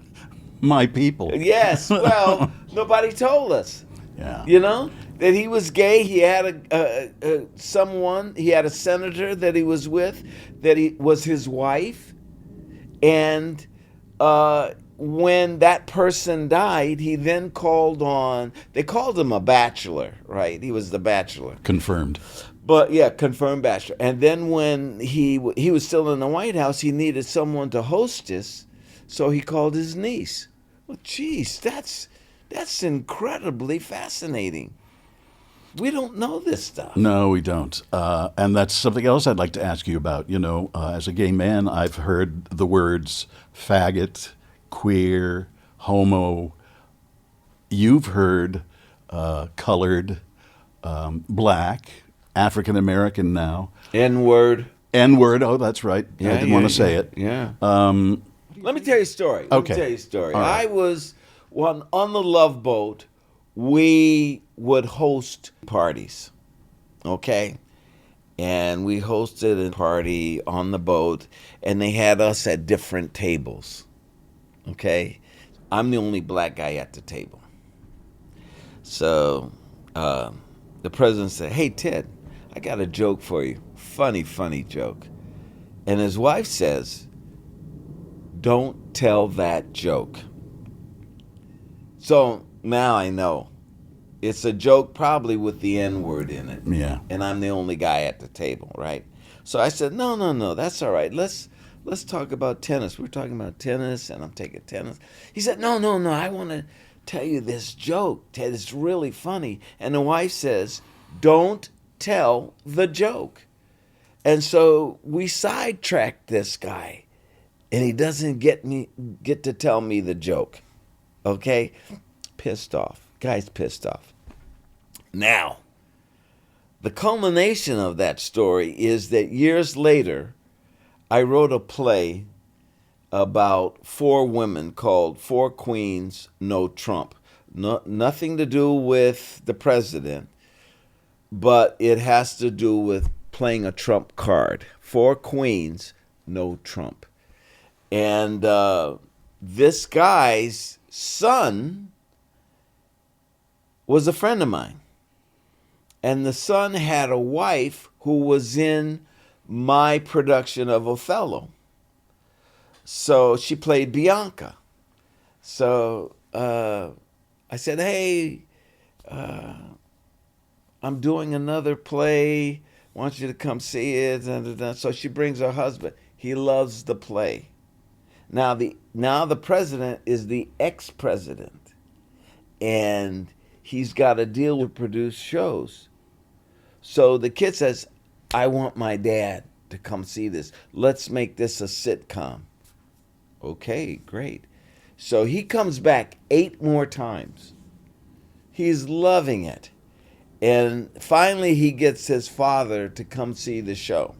My people. Yes. Well, nobody told us. Yeah. You know? that he was gay. He had he had a senator that he was with, that he was his wife, and when that person died, he then called on. They called him a bachelor, right? He was the bachelor, Confirmed. but yeah, confirmed bachelor. And then when he was still in the White House, he needed someone to hostess, so he called his niece. Well, geez, that's incredibly fascinating. We don't know this stuff. No, we don't. And that's something else I'd like to ask you about. As a gay man, I've heard the words faggot, queer, homo. You've heard colored, black, African American now. N-word. N-word. Oh, that's right. I didn't want to say it. Yeah. Let me tell you a story. Let me tell you a story. All right. I was on the Love Boat. We would host parties, okay? And we hosted a party on the boat, and they had us at different tables, okay? I'm the only black guy at the table. So the president said, "Hey, Ted, I got a joke for you. Funny, funny joke." And his wife says, "Don't tell that joke." So now I know. It's a joke probably with the N-word in it. Yeah. And I'm the only guy at the table, right? So I said, no, that's all right. Let's talk about tennis. We're talking about tennis, and I'm taking tennis. He said, no, I want to tell you this joke, Ted. It's really funny. And the wife says, "Don't tell the joke." And so we sidetracked this guy, and he doesn't get to tell me the joke. Okay? Pissed off. Guy's pissed off. Now, the culmination of that story is that years later, I wrote a play about 4 women called 4 Queens, No Trump. Nothing to do with the president, but it has to do with playing a Trump card. 4 Queens, No Trump. And this guy's son was a friend of mine. And the son had a wife who was in my production of Othello. So she played Bianca. So I said, "Hey, I'm doing another play. I want you to come see it." So she brings her husband. He loves the play. Now the president is the ex-president. And he's got a deal to produce shows. So the kid says, "I want my dad to come see this. Let's make this a sitcom." Okay, great. So he comes back 8 more times. He's loving it. And finally he gets his father to come see the show.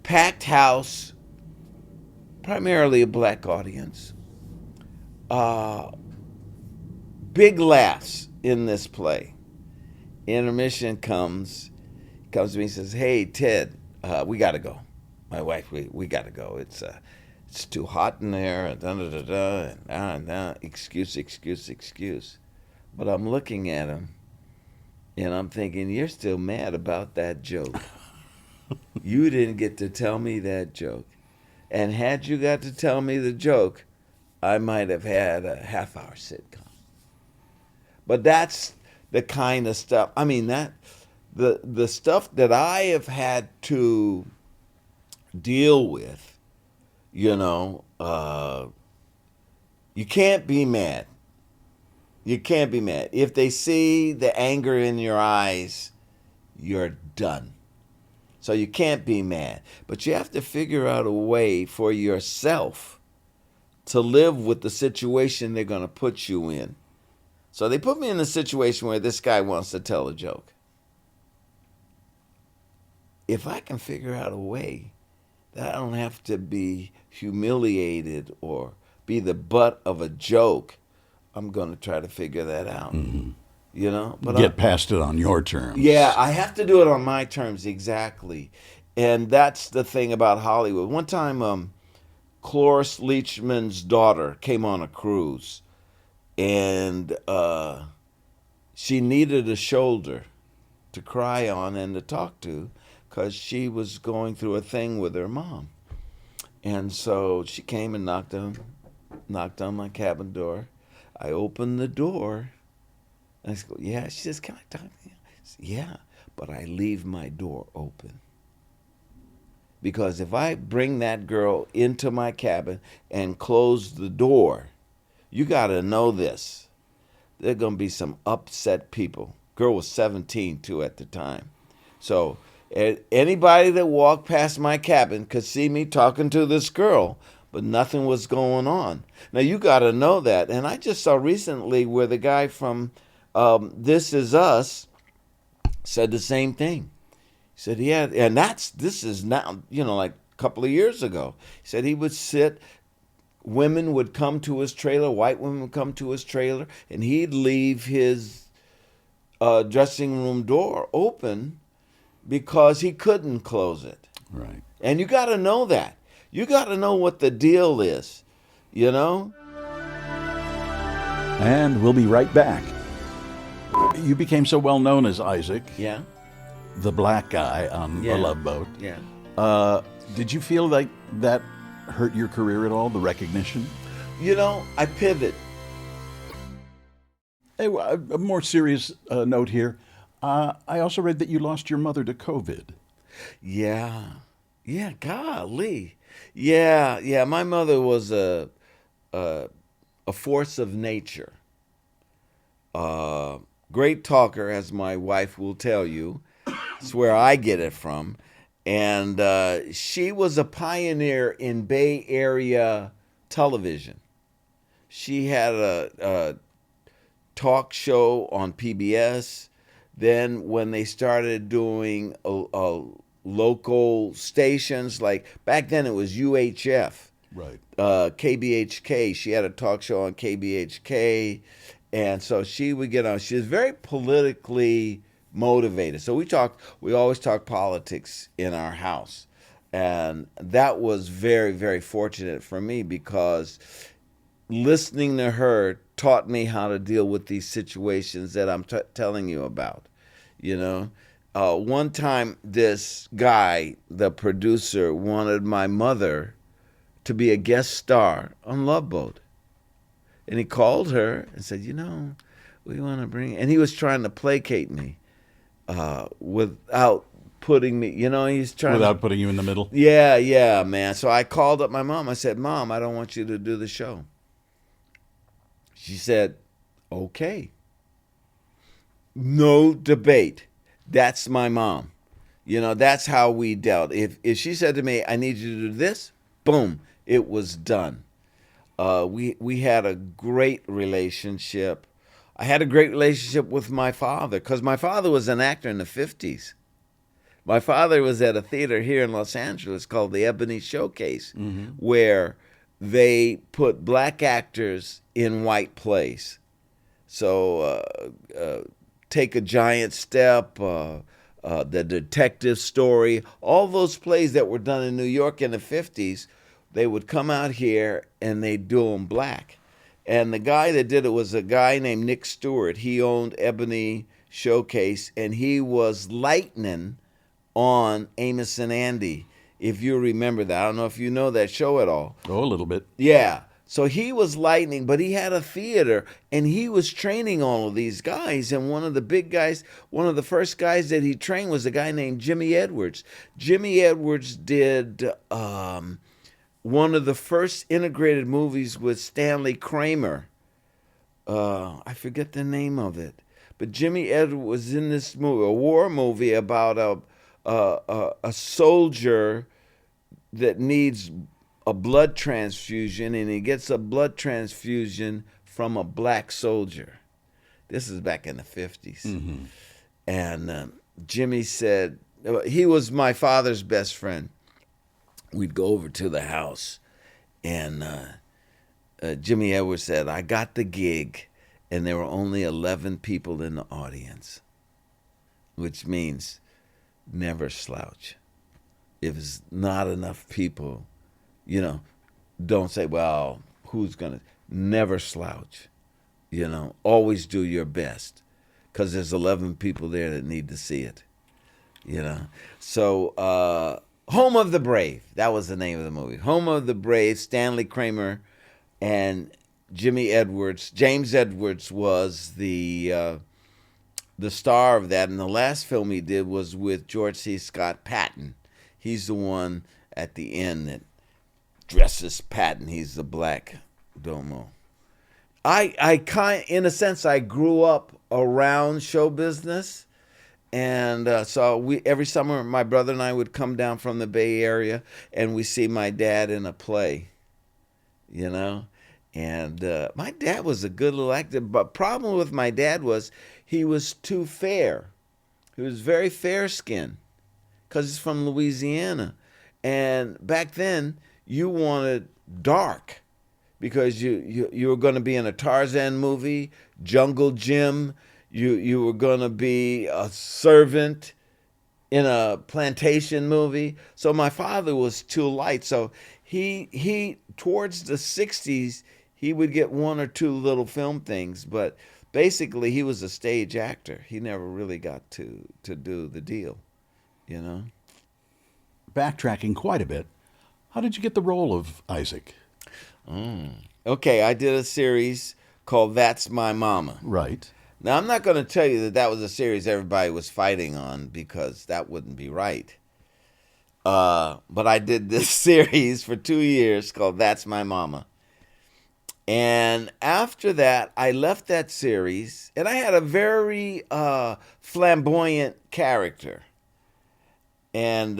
Packed house, primarily a black audience. Big laughs in this play. Intermission comes to me and says, "Hey, Ted, we got to go. My wife, we got to go. It's too hot in there, and excuse. But I'm looking at him, and I'm thinking, you're still mad about that joke. You didn't get to tell me that joke. And had you got to tell me the joke, I might have had a half-hour sitcom." But that's the kind of stuff, the stuff that I have had to deal with, you can't be mad. You can't be mad. If they see the anger in your eyes, you're done. So you can't be mad. But you have to figure out a way for yourself to live with the situation they're going to put you in. So they put me in a situation where this guy wants to tell a joke. If I can figure out a way that I don't have to be humiliated or be the butt of a joke, I'm going to try to figure that out. Mm-hmm. But get past it on your terms. Yeah, I have to do it on my terms, exactly. And that's the thing about Hollywood. One time, Cloris Leachman's daughter came on a cruise. And she needed a shoulder to cry on and to talk to because she was going through a thing with her mom. And so she came and knocked on my cabin door. I opened the door. And I said, yeah. She says, can I talk to you? I said, yeah, but I leave my door open. Because if I bring that girl into my cabin and close the door, you got to know this. There are going to be some upset people. Girl was 17, too, at the time. So anybody that walked past my cabin could see me talking to this girl, but nothing was going on. Now, you got to know that. And I just saw recently where the guy from This Is Us said the same thing. He said, yeah, and this is now, like a couple of years ago. He said he would sit, women would come to his trailer, white women would come to his trailer, and he'd leave his dressing room door open because he couldn't close it. Right. And you got to know that. You got to know what the deal is, And we'll be right back. You became so well known as Isaac. Yeah. The black guy on the Love Boat. Yeah. Did you feel like that hurt your career at all, the recognition? I pivot. Hey, a more serious note here. I also read that you lost your mother to COVID. Yeah. Yeah, golly. Yeah. My mother was a force of nature. Great talker, as my wife will tell you. It's where I get it from. And she was a pioneer in Bay Area television. She had a talk show on PBS. Then when they started doing local stations, like back then it was UHF. Right. KBHK. She had a talk show on KBHK. And so she would get on. She was very politically motivated. So we always talk politics in our house. And that was very, very fortunate for me because listening to her taught me how to deal with these situations that I'm telling you about. One time this guy, the producer, wanted my mother to be a guest star on Love Boat. And he called her and said, we want to bring... And he was trying to placate me. Without putting me, he's trying without putting you in the middle. Yeah, man. So I called up my mom. I said, Mom, I don't want you to do the show. She said, okay. No debate. That's my mom. That's how we dealt. If she said to me, I need you to do this, boom, it was done. We had a great relationship. I had a great relationship with my father because my father was an actor in the 50s. My father was at a theater here in Los Angeles called the Ebony Showcase, where they put black actors in white plays. So Take a Giant Step, The Detective Story, all those plays that were done in New York in the 50s, they would come out here and they'd do them black. And the guy that did it was a guy named Nick Stewart. He owned Ebony Showcase, and he was lightning on Amos and Andy, if you remember that. I don't know if you know that show at all. Oh, a little bit. Yeah. So he was lightning, but he had a theater, and he was training all of these guys. And one of the big guys, one of the first guys that he trained was a guy named Jimmy Edwards. Jimmy Edwards did... one of the first integrated movies with Stanley Kramer. I forget the name of it. But Jimmy Edwards was in this movie, a war movie about a soldier that needs a blood transfusion, and he gets a blood transfusion from a black soldier. This is back in the 50s. Mm-hmm. And Jimmy said, he was my father's best friend. We'd go over to the house, and Jimmy Edwards said, I got the gig, and there were only 11 people in the audience, which means never slouch. If it's not enough people, don't say, well, who's going to... Never slouch. Always do your best. because there's 11 people there that need to see it. So Home of the Brave, that was the name of the movie. Home of the Brave, Stanley Kramer and Jimmy Edwards. James Edwards was the star of that, and the last film he did was with George C. Scott Patton. He's the one at the end that dresses Patton. He's the black domo. In a sense, I grew up around show business. And so every summer, my brother and I would come down from the Bay Area, and we see my dad in a play, And my dad was a good little actor. But problem with my dad was he was too fair. He was very fair-skinned because he's from Louisiana. And back then, you wanted dark because you were going to be in a Tarzan movie, Jungle Jim. You were going to be a servant in a plantation movie. So my father was too light. So he towards the 60s, he would get one or two little film things. But basically, he was a stage actor. He never really got to do the deal, Backtracking quite a bit, how did you get the role of Isaac? Okay, I did a series called That's My Mama. Right. Now, I'm not going to tell you that was a series everybody was fighting on because that wouldn't be right. But I did this series for 2 years called That's My Mama. And after that, I left that series, and I had a very flamboyant character. And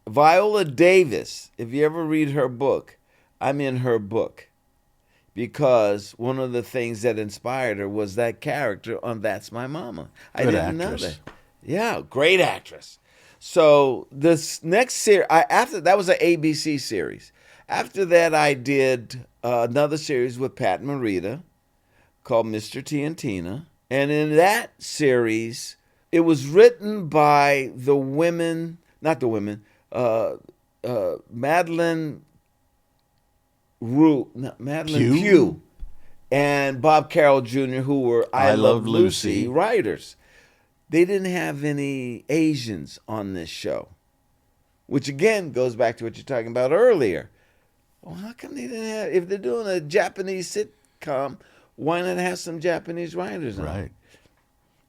Viola Davis, if you ever read her book, I'm in her book. Because one of the things that inspired her was that character on That's My Mama. I didn't know that. Yeah, great actress. So this next series, after that was an ABC series. After that, I did another series with Pat Morita called Mr. T and Tina. And in that series, it was written by Madeline Pugh and Bob Carroll Jr., who were I Love Lucy writers. They didn't have any Asians on this show, which again goes back to what you're talking about earlier. Well, how come they didn't have, if they're doing a Japanese sitcom, why not have some Japanese writers on it? Right.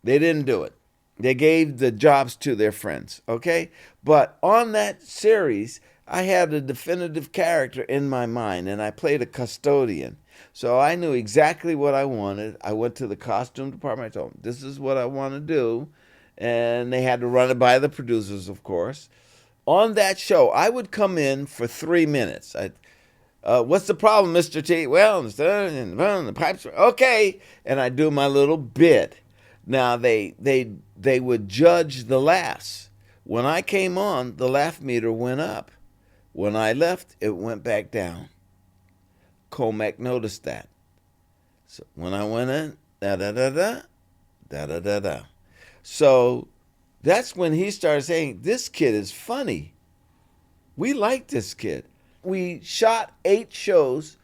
They didn't do it. They gave the jobs to their friends, okay? But on that series, I had a definitive character in my mind, and I played a custodian. So I knew exactly what I wanted. I went to the costume department. I told them, this is what I want to do. And they had to run it by the producers, of course. On that show, I would come in for 3 minutes. What's the problem, Mr. T? Well, the pipes are okay. And I do my little bit. Now, they would judge the laughs. When I came on, the laugh meter went up. When I left, it went back down. Comac noticed that. So when I went in, da-da-da-da, da-da-da-da. So that's when he started saying, this kid is funny. We like this kid. We shot 8 shows.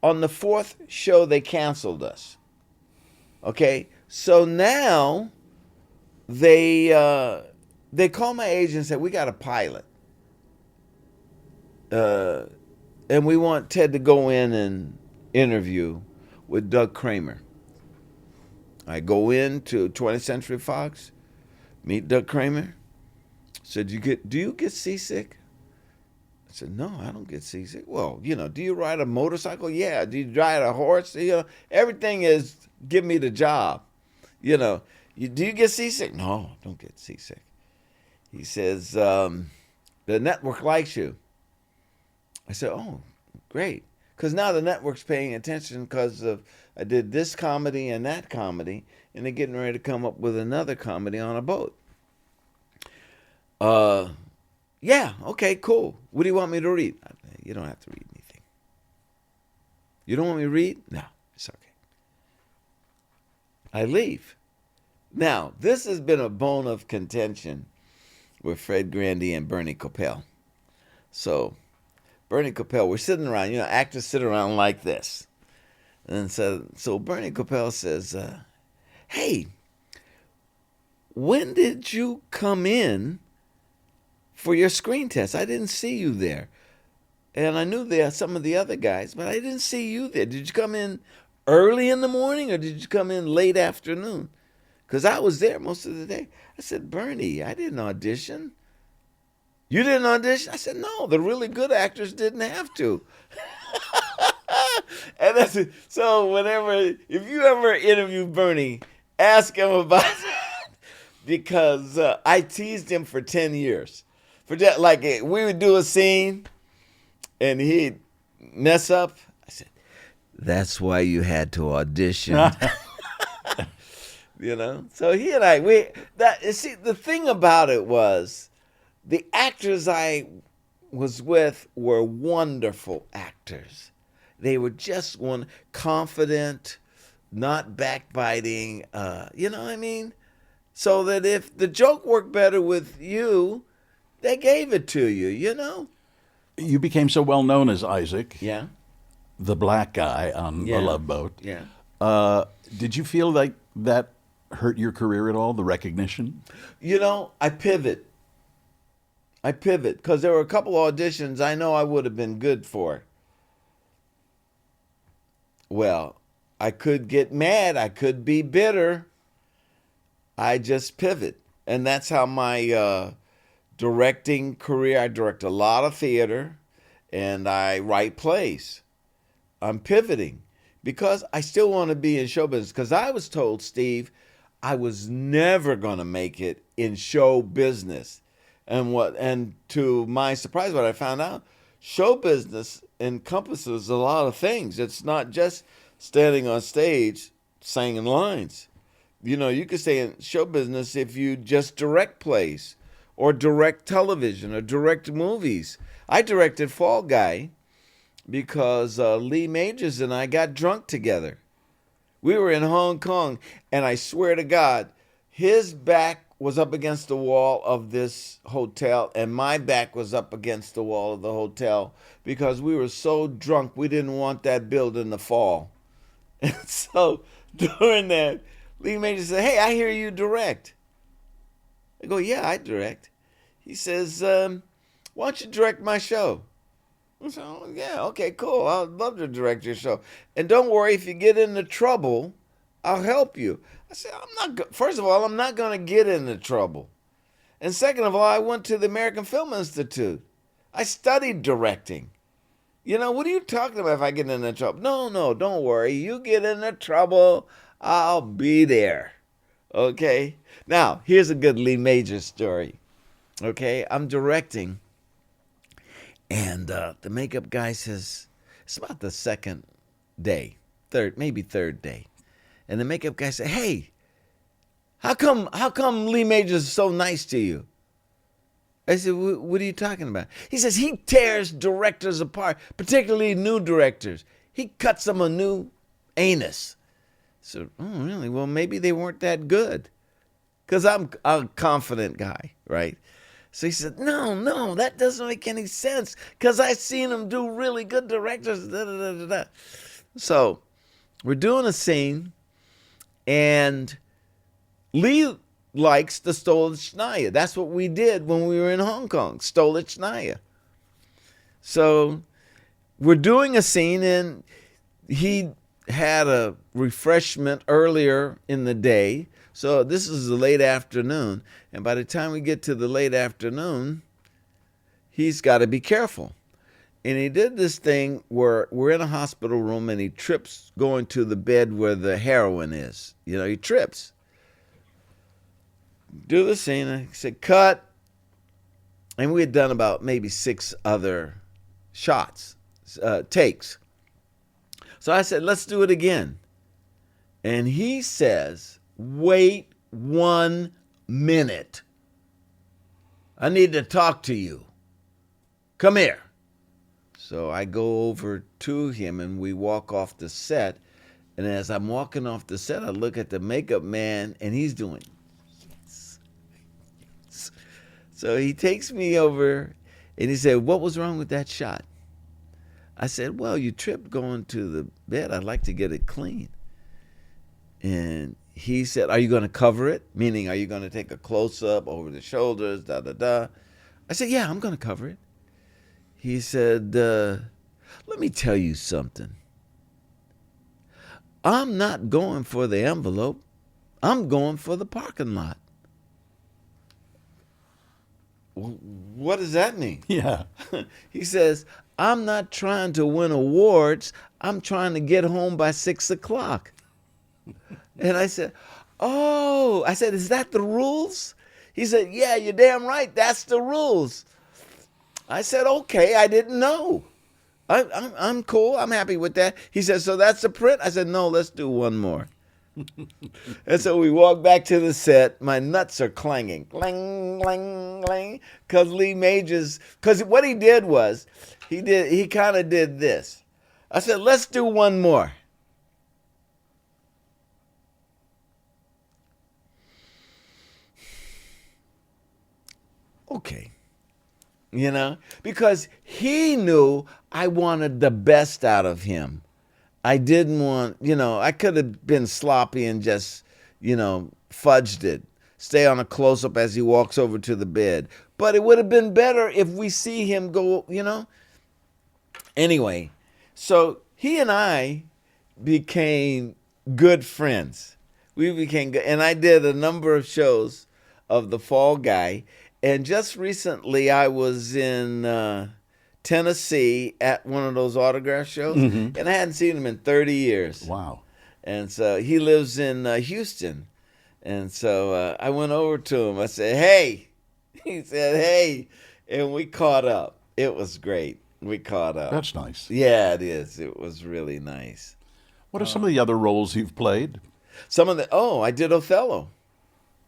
On the 4th show, they canceled us. Okay? So now they called my agent and said, we got a pilot. And we want Ted to go in and interview with Doug Kramer. I go in to 20th Century Fox, meet Doug Kramer. Said, do you get seasick? I said, no, I don't get seasick. Well, do you ride a motorcycle? Yeah. Do you ride a horse? Everything is give me the job. Do you get seasick? No, I don't get seasick. He says, the network likes you. I said, oh, great. Because now the network's paying attention because I did this comedy and that comedy, and they're getting ready to come up with another comedy on a boat. Yeah, okay, cool. What do you want me to read? You don't have to read anything. You don't want me to read? No, it's okay. I leave. Now, this has been a bone of contention with Fred Grandy and Bernie Kopell. So, Bernie Kopell, we're sitting around, actors sit around like this. And so Bernie Kopell says, hey, when did you come in for your screen test? I didn't see you there. And I knew there some of the other guys, but I didn't see you there. Did you come in early in the morning or did you come in late afternoon? Because I was there most of the day. I said, Bernie, I didn't audition. You didn't audition? I said, no, the really good actors didn't have to. And that's it. So if you ever interview Bernie, ask him about that. Because I teased him for 10 years. For that, like we would do a scene and he'd mess up. I said, that's why you had to audition. You know? So he and I, the thing about it was the actors I was with were wonderful actors. They were just confident, not backbiting, you know what I mean? So that if the joke worked better with you, they gave it to you, you know? You became so well known as Isaac, Yeah. the black guy on Yeah. the Love Boat. Yeah. Did you feel like that hurt your career at all, the recognition? You know, I pivot because there were a couple auditions I know I would have been good for. Well, I could get mad. I could be bitter. I just pivot. And that's how my directing career, I direct a lot of theater and I write plays. I'm pivoting because I still want to be in show business. Because I was told, Steve, I was never going to make it in show business. And to my surprise, what I found out, show business encompasses a lot of things. It's not just standing on stage singing lines. You know, you could stay in show business if you just direct plays or direct television or direct movies. I directed Fall Guy because Lee Majors and I got drunk together. We were in Hong Kong, and I swear to God, his back was up against the wall of this hotel, and my back was up against the wall of the hotel because we were so drunk we didn't want that building to fall. And so during that, Lee Major said, hey, I hear you direct. I go, yeah, I direct. He says, why don't you direct my show? I said, oh, yeah, okay, cool. I'd love to direct your show. And don't worry, if you get into trouble, I'll help you. I said, first of all, I'm not going to get into trouble. And second of all, I went to the American Film Institute. I studied directing. You know, what are you talking about if I get into trouble? No, don't worry. You get into trouble, I'll be there. Okay? Now, here's a good Lee Majors story. Okay? I'm directing. And the makeup guy says, it's about the second day, maybe third day. And the makeup guy said, hey, how come Lee Majors is so nice to you? I said, what are you talking about? He says, he tears directors apart, particularly new directors. He cuts them a new anus. So, oh, really? Well, maybe they weren't that good. Because I'm a confident guy, right? So he said, no, that doesn't make any sense because I've seen him do really good directors. Da, da, da, da, da. So we're doing a scene, and Lee likes the Stolichnaya. That's what we did when we were in Hong Kong, Stolichnaya. So we're doing a scene, and he had a refreshment earlier in the day. So this is the late afternoon, and by the time we get to the late afternoon, he's got to be careful. And he did this thing where we're in a hospital room, and he trips going to the bed where the heroin is. You know, he trips. Do the scene. I said, cut. And we had done about maybe 6 other shots, takes. So I said, let's do it again. And he says, wait 1 minute. I need to talk to you. Come here. So I go over to him and we walk off the set. And as I'm walking off the set, I look at the makeup man and he's doing yes, yes. So he takes me over and he said, what was wrong with that shot? I said, well, you tripped going to the bed. I'd like to get it clean. And he said, "Are you going to cover it?" Meaning, are you going to take a close-up over the shoulders, da-da-da? I said, "Yeah, I'm going to cover it." He said, "Let me tell you something. I'm not going for the envelope. I'm going for the parking lot." What does that mean? Yeah. He says, "I'm not trying to win awards. I'm trying to get home by 6 o'clock. And I said, "Oh," I said, "is that the rules?" He said, "Yeah, you're damn right. That's the rules." I said, "Okay, I didn't know. I'm cool. I'm happy with that." He said, "So that's the print?" I said, "No, let's do one more." And so we walked back to the set. My nuts are clanging, clang, clang, clang, because Lee Majors. Because what he did was, he kind of did this. I said, "Let's do one more." Okay. Because he knew I wanted the best out of him. I didn't want, I could have been sloppy and just, fudged it. Stay on a close-up as he walks over to the bed. But it would have been better if we see him go, Anyway, so he and I became good friends. We became good. And I did a number of shows of The Fall Guy. And just recently I was in Tennessee at one of those autograph shows. Mm-hmm. And I hadn't seen him in 30 years. Wow. And so he lives in Houston. And so I went over to him. I said, "Hey." He said, "Hey." And we caught up. It was great. We caught up. That's nice. Yeah, it is. It was really nice. What are some of the other roles you've played? I did Othello.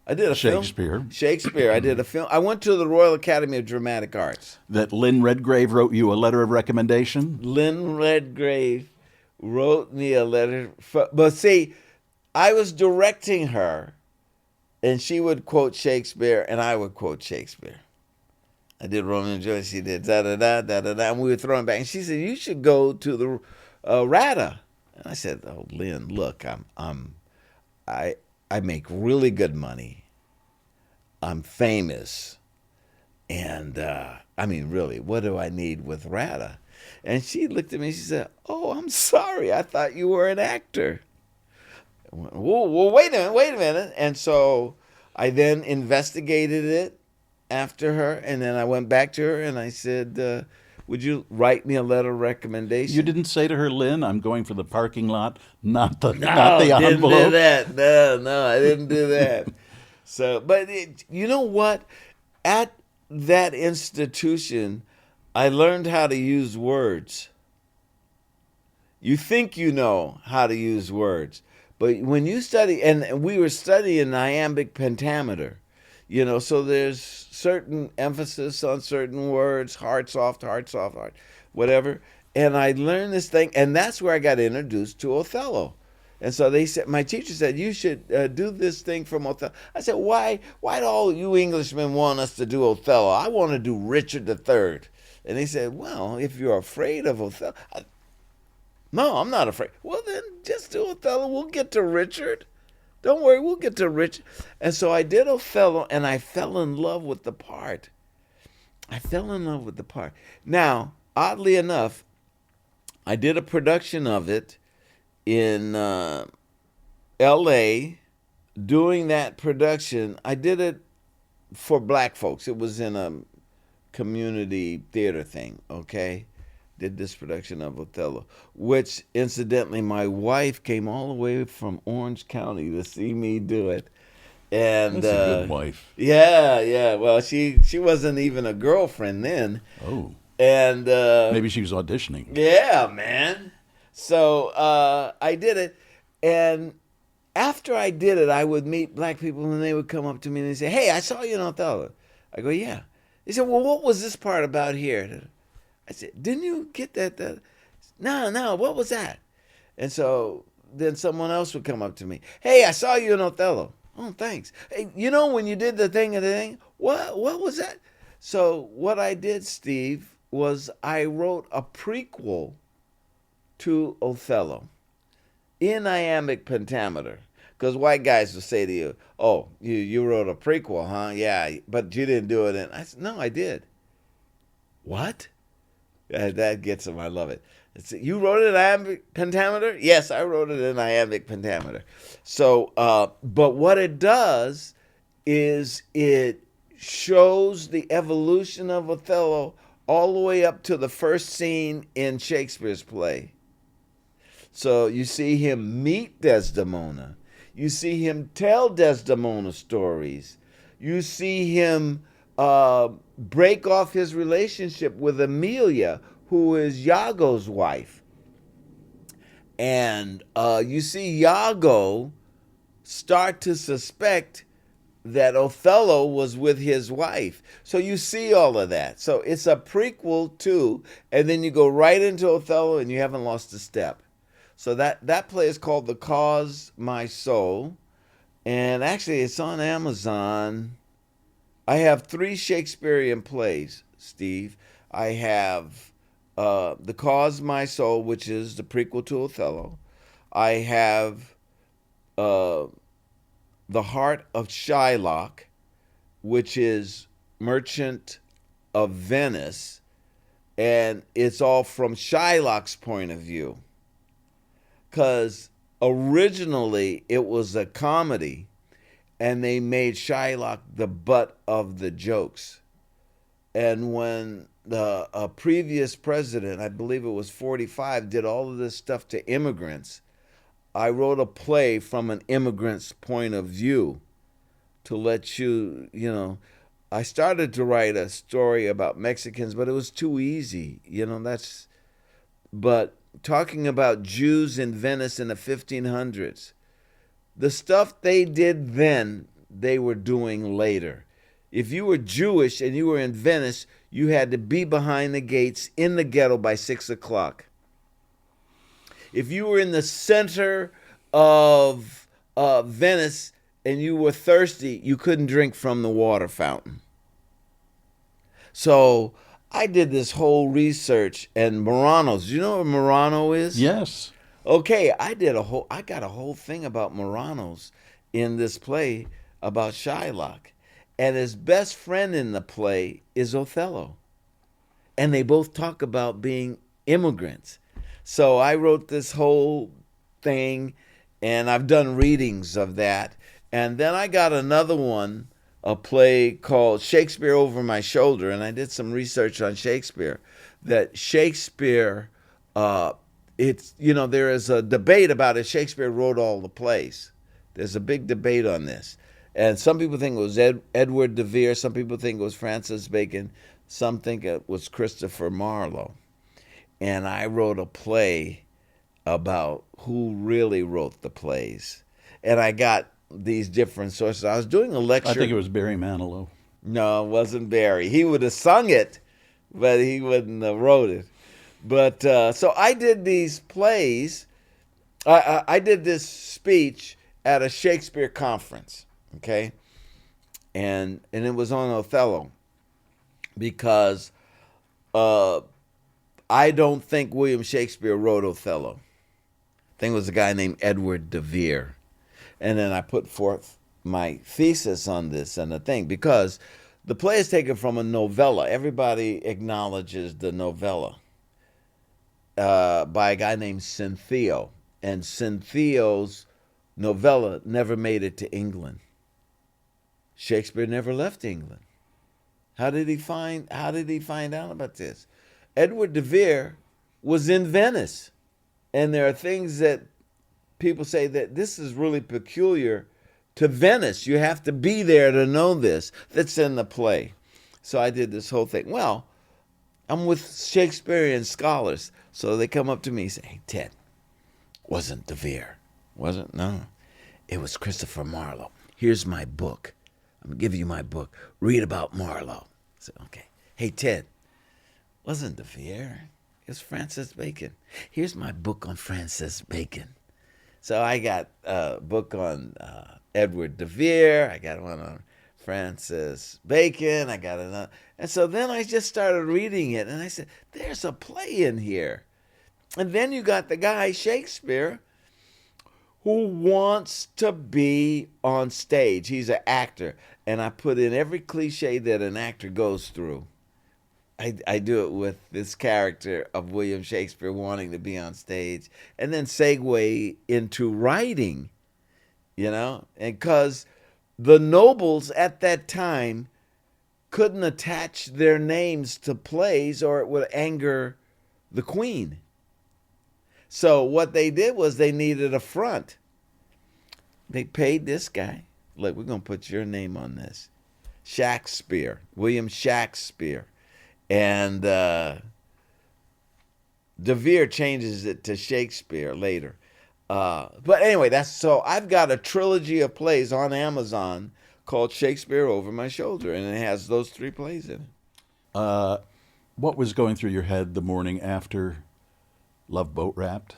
I did a Shakespeare. film. Shakespeare. I did a film. I went to the Royal Academy of Dramatic Arts. That Lynn Redgrave wrote you a letter of recommendation? Lynn Redgrave wrote me a letter. But see, I was directing her, and she would quote Shakespeare, and I would quote Shakespeare. I did Romeo and Juliet. She did da-da-da, da-da-da, and we were throwing back. And she said, "You should go to the RADA." And I said, "Oh, Lynn, look, I make really good money. I'm famous. And, really, what do I need with RADA?" And she looked at me and she said, "Oh, I'm sorry. I thought you were an actor." I went, Well, wait a minute. And so I then investigated it after her. And then I went back to her and I said, "Would you write me a letter of recommendation?" You didn't say to her, "Lynn, I'm going for the parking lot, not the No, envelope"? didn't do that. No, I didn't do that. So, but you know what? At that institution, I learned how to use words. You think you know how to use words, but when you study, and we were studying iambic pentameter, so there's certain emphasis on certain words, hard, soft, whatever. And I learned this thing, and that's where I got introduced to Othello. And so my teacher said, "You should do this thing from Othello." I said, "Why do all you Englishmen want us to do Othello? I want to do Richard III. And he said, "Well, if you're afraid of Othello." "No, I'm not afraid." "Well, then just do Othello. We'll get to Richard. Don't worry, we'll get to Richard." And so I did Othello, and I fell in love with the part. Now, oddly enough, I did a production of it in L.A. Doing that production, I did it for black folks. It was in a community theater thing, okay? Did this production of Othello, which, incidentally, my wife came all the way from Orange County to see me do it. And that's a good wife. Yeah. Well, she wasn't even a girlfriend then. Oh. And maybe she was auditioning. Yeah, man. So I did it, and after I did it, I would meet black people, and they would come up to me and they say, "Hey, I saw you in Othello." I go, "Yeah." They said, "Well, what was this part about here?" I said, "Didn't you get that? No, what was that?" And so then someone else would come up to me, "Hey, I saw you in Othello." "Oh, thanks." "Hey, when you did the thing, what was that?" So what I did, Steve, was I wrote a prequel to Othello in iambic pentameter, Because white guys will say to you, "Oh, you wrote a prequel, huh? Yeah, but you didn't do it." And I said, "No, I did." What? That gets them. I love it. You wrote it in iambic pentameter? Yes, I wrote it in iambic pentameter. So, but what it does is it shows the evolution of Othello all the way up to the first scene in Shakespeare's play. So you see him meet Desdemona. You see him tell Desdemona stories. You see him break off his relationship with Emilia, who is Iago's wife. And you see Iago start to suspect that Othello was with his wife. So you see all of that. So it's a prequel too, and then you go right into Othello and you haven't lost a step. So that play is called The Cause My Soul, and actually it's on Amazon. I have 3 Shakespearean plays, Steve. I have The Cause My Soul, which is the prequel to Othello. I have The Heart of Shylock, which is Merchant of Venice, and it's all from Shylock's point of view. Because originally it was a comedy, and they made Shylock the butt of the jokes. And when the previous president, I believe it was 45, did all of this stuff to immigrants, I wrote a play from an immigrant's point of view to let you know. I started to write a story about Mexicans, but it was too easy. But talking about Jews in Venice in the 1500s, the stuff they did then, they were doing later. If you were Jewish and you were in Venice, you had to be behind the gates in the ghetto by 6 o'clock. If you were in the center of Venice and you were thirsty, you couldn't drink from the water fountain. So I did this whole research, and Muranos. Do you know what Murano is? Yes. Okay, I got a whole thing about Muranos in this play about Shylock. And his best friend in the play is Othello. And they both talk about being immigrants. So I wrote this whole thing, and I've done readings of that. And then I got another one, a play called Shakespeare Over My Shoulder, and I did some research on Shakespeare. That Shakespeare, there is a debate about if Shakespeare wrote all the plays. There's a big debate on this. And some people think it was Edward de Vere, some people think it was Francis Bacon, some think it was Christopher Marlowe. And I wrote a play about who really wrote the plays. And I got these different sources. I was doing a lecture. I think it was Barry Manilow. No, it wasn't Barry. He would have sung it, but he wouldn't have wrote it. But so I did these plays. I did this speech at a Shakespeare conference, okay? And it was on Othello because I don't think William Shakespeare wrote Othello. I think it was a guy named Edward de Vere. And then I put forth my thesis on this and the thing, because the play is taken from a novella. Everybody acknowledges the novella by a guy named Cinthio. And Cinthio's novella never made it to England. Shakespeare never left England. How did he find out about this? Edward de Vere was in Venice. And there are things that people say that this is really peculiar to Venice. You have to be there to know this. That's in the play. So I did this whole thing. Well, I'm with Shakespearean scholars. So they come up to me and say, "Hey, Ted, wasn't de Vere. Wasn't? No. It was Christopher Marlowe. Here's my book. I'm going to give you my book. Read about Marlowe." I said, okay. "Hey, Ted, wasn't de Vere. It's Francis Bacon. Here's my book on Francis Bacon." So I got a book on Edward de Vere. I got one on Francis Bacon. I got another. And so then I just started reading it, and I said, there's a play in here. And then you got the guy, Shakespeare, who wants to be on stage. He's an actor. And I put in every cliche that an actor goes through. I do it with this character of William Shakespeare wanting to be on stage, and then segue into writing, and because the nobles at that time couldn't attach their names to plays or it would anger the queen. So what they did was they needed a front. They paid this guy, look, we're going to put your name on this. Shakespeare, William Shakespeare. And De Vere changes it to Shakespeare later. But anyway, so I've got a trilogy of plays on Amazon called Shakespeare Over My Shoulder, and it has those 3 plays in it. What was going through your head the morning after Love Boat Wrapped?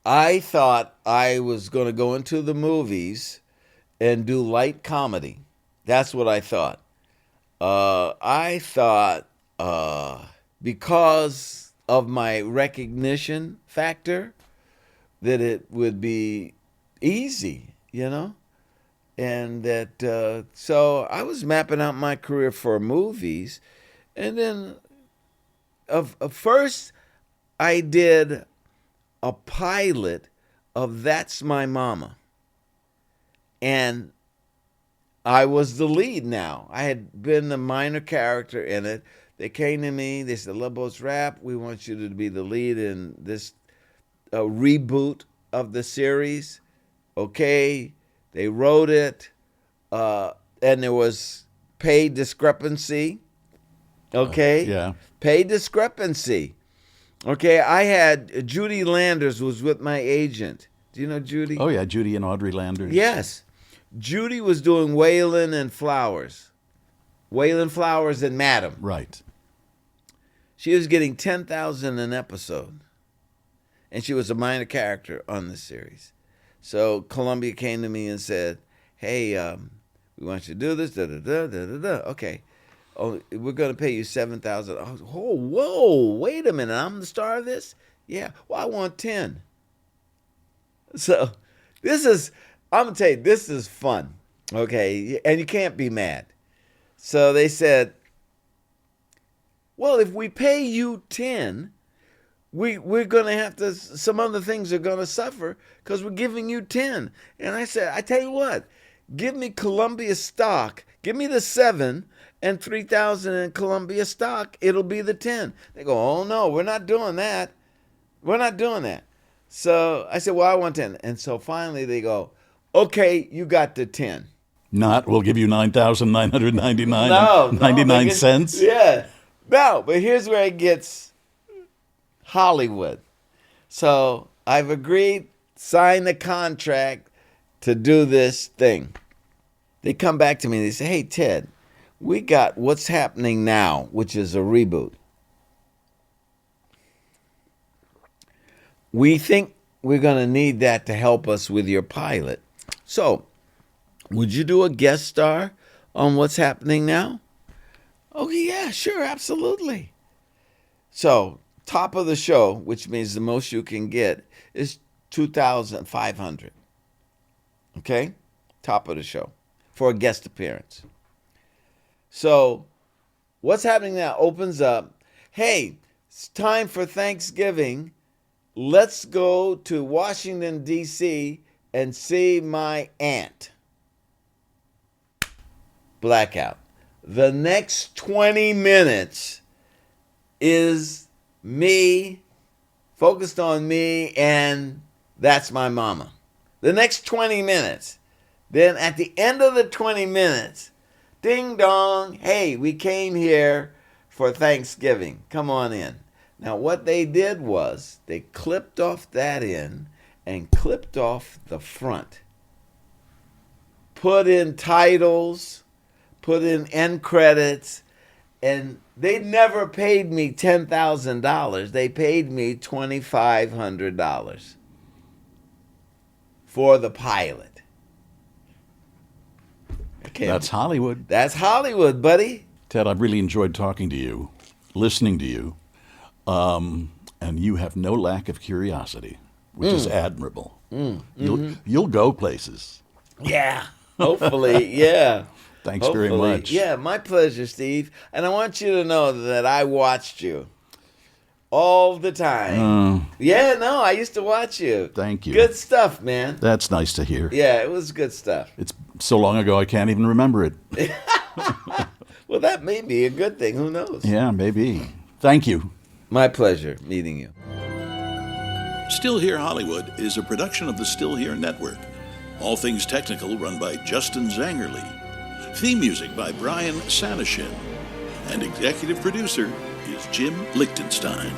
I thought I was going to go into the movies and do light comedy. That's what I thought. I thought because of my recognition factor that it would be easy, and that so I was mapping out my career for movies, and then first I did a pilot of That's My Mama, and I was the lead now. I had been the minor character in it. They came to me. They said, Love Boat's Wrapped. We want you to be the lead in this reboot of the series. Okay. They wrote it. And there was pay discrepancy. Okay. Yeah. Pay discrepancy. Okay. I had Judy Landers was with my agent. Do you know Judy? Oh, yeah. Judy and Audrey Landers. Yes. Judy was doing Waylon and Flowers. Waylon Flowers and Madam. Right. She was getting $10,000 an episode. And she was a minor character on the series. So Columbia came to me and said, hey, we want you to do this, da-da-da. Okay. Oh, we're going to pay you $7,000. Oh, whoa, wait a minute. I'm the star of this? Yeah. Well, I want 10. So I'm going to tell you, this is fun, okay? And you can't be mad. So they said, well, if we pay you 10, we're going to have to, some other things are going to suffer because we're giving you 10. And I said, I tell you what, give me Columbia stock. Give me the 7 and 3,000 in Columbia stock. It'll be the 10. They go, oh, no, we're not doing that. We're not doing that. So I said, well, I want 10. And so finally they go, okay, you got the 10. Not, we'll give you $9,999 No, 99 cents. Yeah. No, but here's where it gets Hollywood. So I've agreed, signed the contract to do this thing. They come back to me and they say, hey, Ted, we got What's Happening Now, which is a reboot. We think we're going to need that to help us with your pilot. So, would you do a guest star on What's Happening Now? Oh, yeah, sure, absolutely. So, top of the show, which means the most you can get, is $2,500. Okay? Top of the show for a guest appearance. So, What's Happening Now opens up. Hey, it's time for Thanksgiving. Let's go to Washington, D.C. and see my aunt. Blackout. The next 20 minutes is me, focused on me, and That's My Mama. The next 20 minutes. Then at the end of the 20 minutes, ding dong, hey, we came here for Thanksgiving. Come on in. Now what they did was they clipped off that end and clipped off the front. Put in titles, put in end credits, and they never paid me $10,000. They paid me $2,500 for the pilot. That's Hollywood. That's Hollywood, buddy. Ted, I've really enjoyed talking to you, listening to you, and you have no lack of curiosity, which is admirable. You'll go places. Yeah. Hopefully, yeah. Thanks very much. Yeah, my pleasure, Steve. And I want you to know that I watched you all the time. Yeah, no, I used to watch you. Thank you. Good stuff, man. That's nice to hear. Yeah, it was good stuff. It's so long ago I can't even remember it. Well, that may be a good thing. Who knows? Yeah, maybe. Thank you. My pleasure meeting you. Still Here Hollywood is a production of the Still Here Network. All things technical run by Justin Zangerly. Theme music by Brian Sanashin. And executive producer is Jim Lichtenstein.